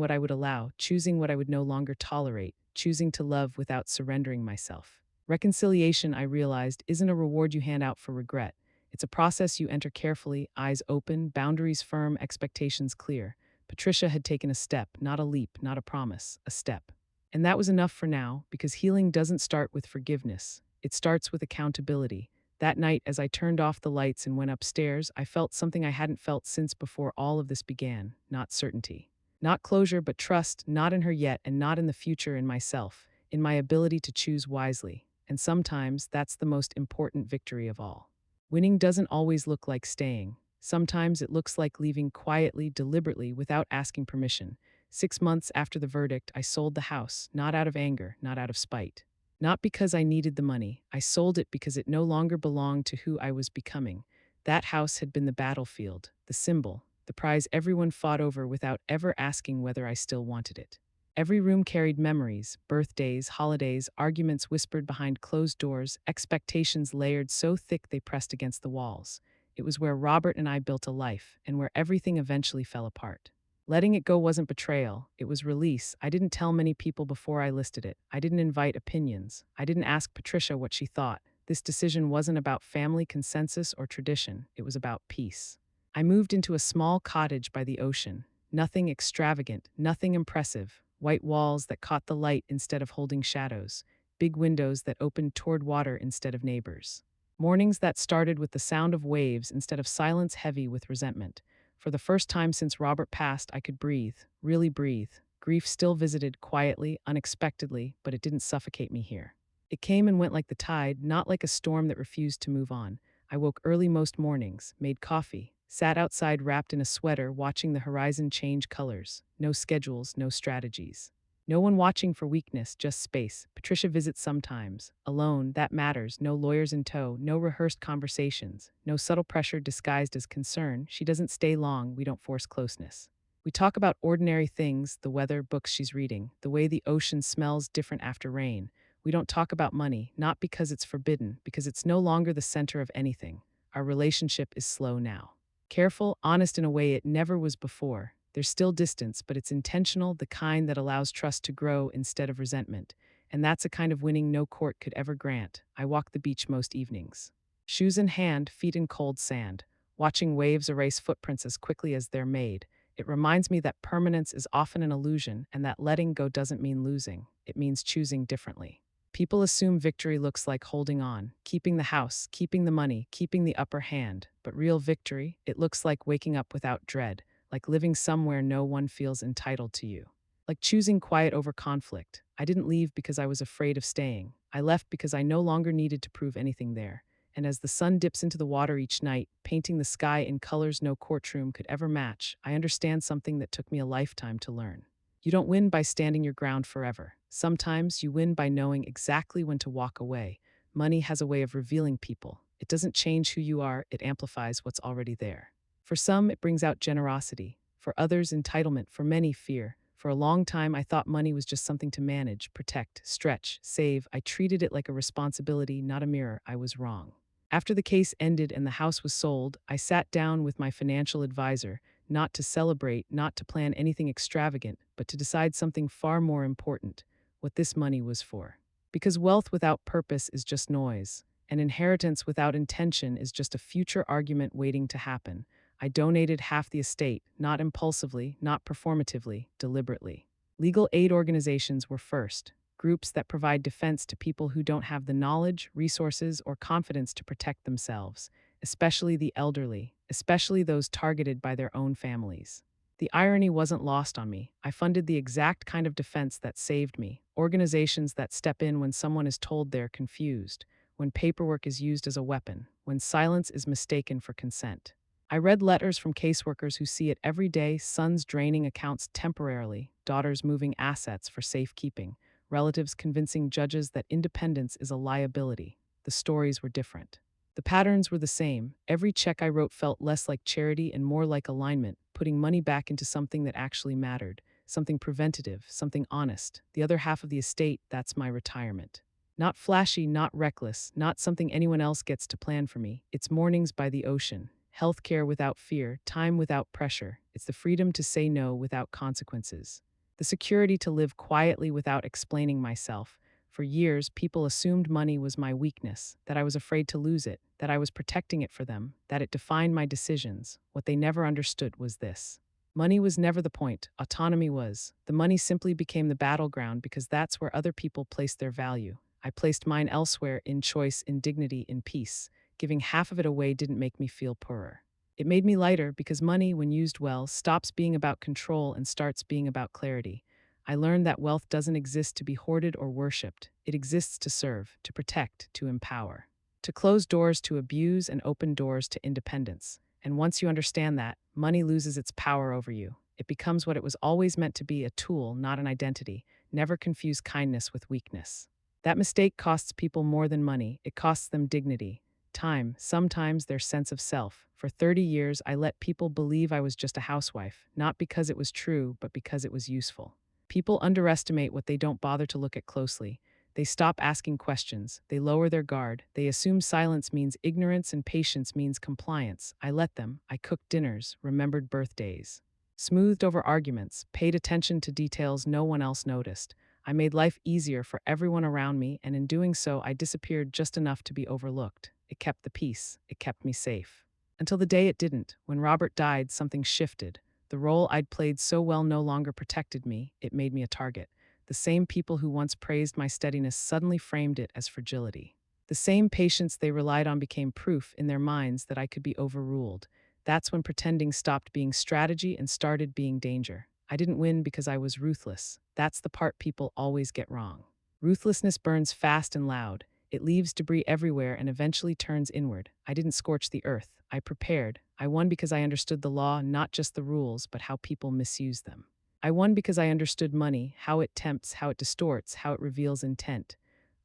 Speaker 1: what I would allow, choosing what I would no longer tolerate, choosing to love without surrendering myself. Reconciliation, I realized, isn't a reward you hand out for regret. It's a process you enter carefully, eyes open, boundaries firm, expectations clear. Patricia had taken a step, not a leap, not a promise, a step. And that was enough for now, because healing doesn't start with forgiveness. It starts with accountability. That night, as I turned off the lights and went upstairs, I felt something I hadn't felt since before all of this began. Not certainty. Not closure, but trust, not in her yet and not in the future, in myself, in my ability to choose wisely. And sometimes that's the most important victory of all. Winning doesn't always look like staying. Sometimes it looks like leaving quietly, deliberately, without asking permission. 6 months after the verdict, I sold the house, not out of anger, not out of spite. Not because I needed the money. I sold it because it no longer belonged to who I was becoming. That house had been the battlefield, the symbol, the prize everyone fought over without ever asking whether I still wanted it. Every room carried memories, birthdays, holidays, arguments whispered behind closed doors, expectations layered so thick they pressed against the walls. It was where Robert and I built a life, and where everything eventually fell apart. Letting it go wasn't betrayal, it was release. I didn't tell many people before I listed it. I didn't invite opinions. I didn't ask Patricia what she thought. This decision wasn't about family consensus or tradition, it was about peace. I moved into a small cottage by the ocean. Nothing extravagant, nothing impressive. white walls that caught the light instead of holding shadows, big windows that opened toward water instead of neighbors. Mornings that started with the sound of waves instead of silence heavy with resentment. For the first time since Robert passed, I could breathe, really breathe. Grief still visited quietly, unexpectedly, but it didn't suffocate me here. It came and went like the tide, not like a storm that refused to move on. I woke early most mornings, made coffee, sat outside wrapped in a sweater, watching the horizon change colors. No schedules, no strategies. No one watching for weakness, just space. Patricia visits sometimes. Alone, that matters. No lawyers in tow, no rehearsed conversations, no subtle pressure disguised as concern. She doesn't stay long, we don't force closeness. We talk about ordinary things, the weather, books she's reading, the way the ocean smells different after rain. We don't talk about money, not because it's forbidden, because it's no longer the center of anything. Our relationship is slow now. Careful, honest in a way it never was before. There's still distance, but it's intentional, the kind that allows trust to grow instead of resentment. And that's a kind of winning no court could ever grant. I walk the beach most evenings. Shoes in hand, feet in cold sand, watching waves erase footprints as quickly as they're made. It reminds me that permanence is often an illusion and that letting go doesn't mean losing. It means choosing differently. People assume victory looks like holding on, keeping the house, keeping the money, keeping the upper hand. But real victory, it looks like waking up without dread, like living somewhere no one feels entitled to you. Like choosing quiet over conflict. I didn't leave because I was afraid of staying. I left because I no longer needed to prove anything there. And as the sun dips into the water each night, painting the sky in colors no courtroom could ever match, I understand something that took me a lifetime to learn. You don't win by standing your ground forever. Sometimes you win by knowing exactly when to walk away. Money has a way of revealing people. It doesn't change who you are, it amplifies what's already there. For some, it brings out generosity. For others, entitlement. For many, fear. For a long time, I thought money was just something to manage, protect, stretch, save. I treated it like a responsibility, not a mirror. I was wrong. After the case ended and the house was sold, I sat down with my financial advisor, not to celebrate, not to plan anything extravagant, but to decide something far more important, what this money was for. Because wealth without purpose is just noise, and inheritance without intention is just a future argument waiting to happen. I donated half the estate, not impulsively, not performatively, deliberately. Legal aid organizations were first, groups that provide defense to people who don't have the knowledge, resources, or confidence to protect themselves, especially the elderly, especially those targeted by their own families. The irony wasn't lost on me. I funded the exact kind of defense that saved me, organizations that step in when someone is told they're confused, when paperwork is used as a weapon, when silence is mistaken for consent. I read letters from caseworkers who see it every day, sons draining accounts temporarily, daughters moving assets for safekeeping, relatives convincing judges that independence is a liability. The stories were different. The patterns were the same. Every check I wrote felt less like charity and more like alignment, putting money back into something that actually mattered, something preventative, something honest. The other half of the estate, that's my retirement. Not flashy, not reckless, not something anyone else gets to plan for me. It's mornings by the ocean, healthcare without fear, time without pressure. It's the freedom to say no without consequences. The security to live quietly without explaining myself. For years, people assumed money was my weakness, that I was afraid to lose it, that I was protecting it for them, that it defined my decisions. What they never understood was this. Money was never the point, autonomy was. The money simply became the battleground because that's where other people placed their value. I placed mine elsewhere, in choice, in dignity, in peace. Giving half of it away didn't make me feel poorer. It made me lighter because money, when used well, stops being about control and starts being about clarity. I learned that wealth doesn't exist to be hoarded or worshipped. It exists to serve, to protect, to empower, to close doors to abuse and open doors to independence. And once you understand that, money loses its power over you. It becomes what it was always meant to be, a tool, not an identity. Never confuse kindness with weakness. That mistake costs people more than money. It costs them dignity, time, sometimes their sense of self. For 30 years, I let people believe I was just a housewife, not because it was true, but because it was useful. People underestimate what they don't bother to look at closely. They stop asking questions. They lower their guard. They assume silence means ignorance and patience means compliance. I let them. I cooked dinners, remembered birthdays, smoothed over arguments, paid attention to details no one else noticed. I made life easier for everyone around me, and in doing so, I disappeared just enough to be overlooked. It kept the peace. It kept me safe. Until the day it didn't. When Robert died, something shifted. The role I'd played so well no longer protected me, it made me a target. The same people who once praised my steadiness suddenly framed it as fragility. The same patience they relied on became proof in their minds that I could be overruled. That's when pretending stopped being strategy and started being danger. I didn't win because I was ruthless. That's the part people always get wrong. Ruthlessness burns fast and loud. It leaves debris everywhere and eventually turns inward. I didn't scorch the earth. I prepared. I won because I understood the law, not just the rules, but how people misuse them. I won because I understood money, how it tempts, how it distorts, how it reveals intent.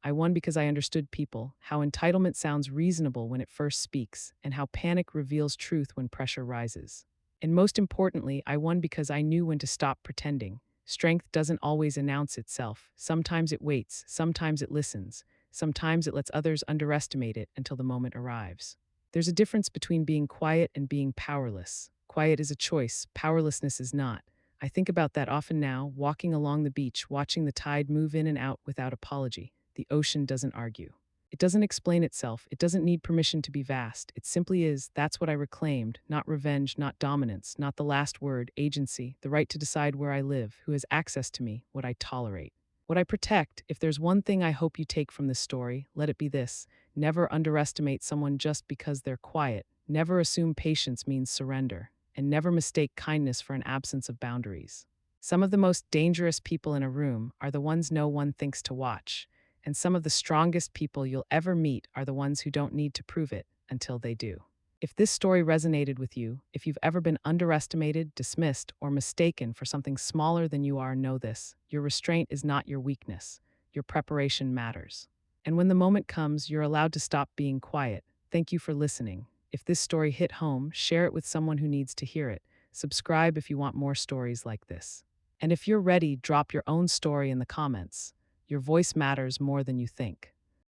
Speaker 1: I won because I understood people, how entitlement sounds reasonable when it first speaks, and how panic reveals truth when pressure rises. And most importantly, I won because I knew when to stop pretending. Strength doesn't always announce itself. Sometimes it waits, sometimes it listens, sometimes it lets others underestimate it until the moment arrives. There's a difference between being quiet and being powerless. Quiet is a choice, powerlessness is not. I think about that often now, walking along the beach, watching the tide move in and out without apology. The ocean doesn't argue. It doesn't explain itself. It doesn't need permission to be vast. It simply is. That's what I reclaimed. Not revenge, not dominance, not the last word, agency, the right to decide where I live, who has access to me, what I tolerate. What I protect. If there's one thing I hope you take from this story, let it be this. Never underestimate someone just because they're quiet. Never assume patience means surrender. And never mistake kindness for an absence of boundaries. Some of the most dangerous people in a room are the ones no one thinks to watch. And some of the strongest people you'll ever meet are the ones who don't need to prove it until they do. If this story resonated with you, if you've ever been underestimated, dismissed, or mistaken for something smaller than you are, know this: your restraint is not your weakness. Your preparation matters. And when the moment comes, you're allowed to stop being quiet. Thank you for listening. If this story hit home, share it with someone who needs to hear it. Subscribe if you want more stories like this. And if you're ready, drop your own story in the comments. Your voice matters more than you think.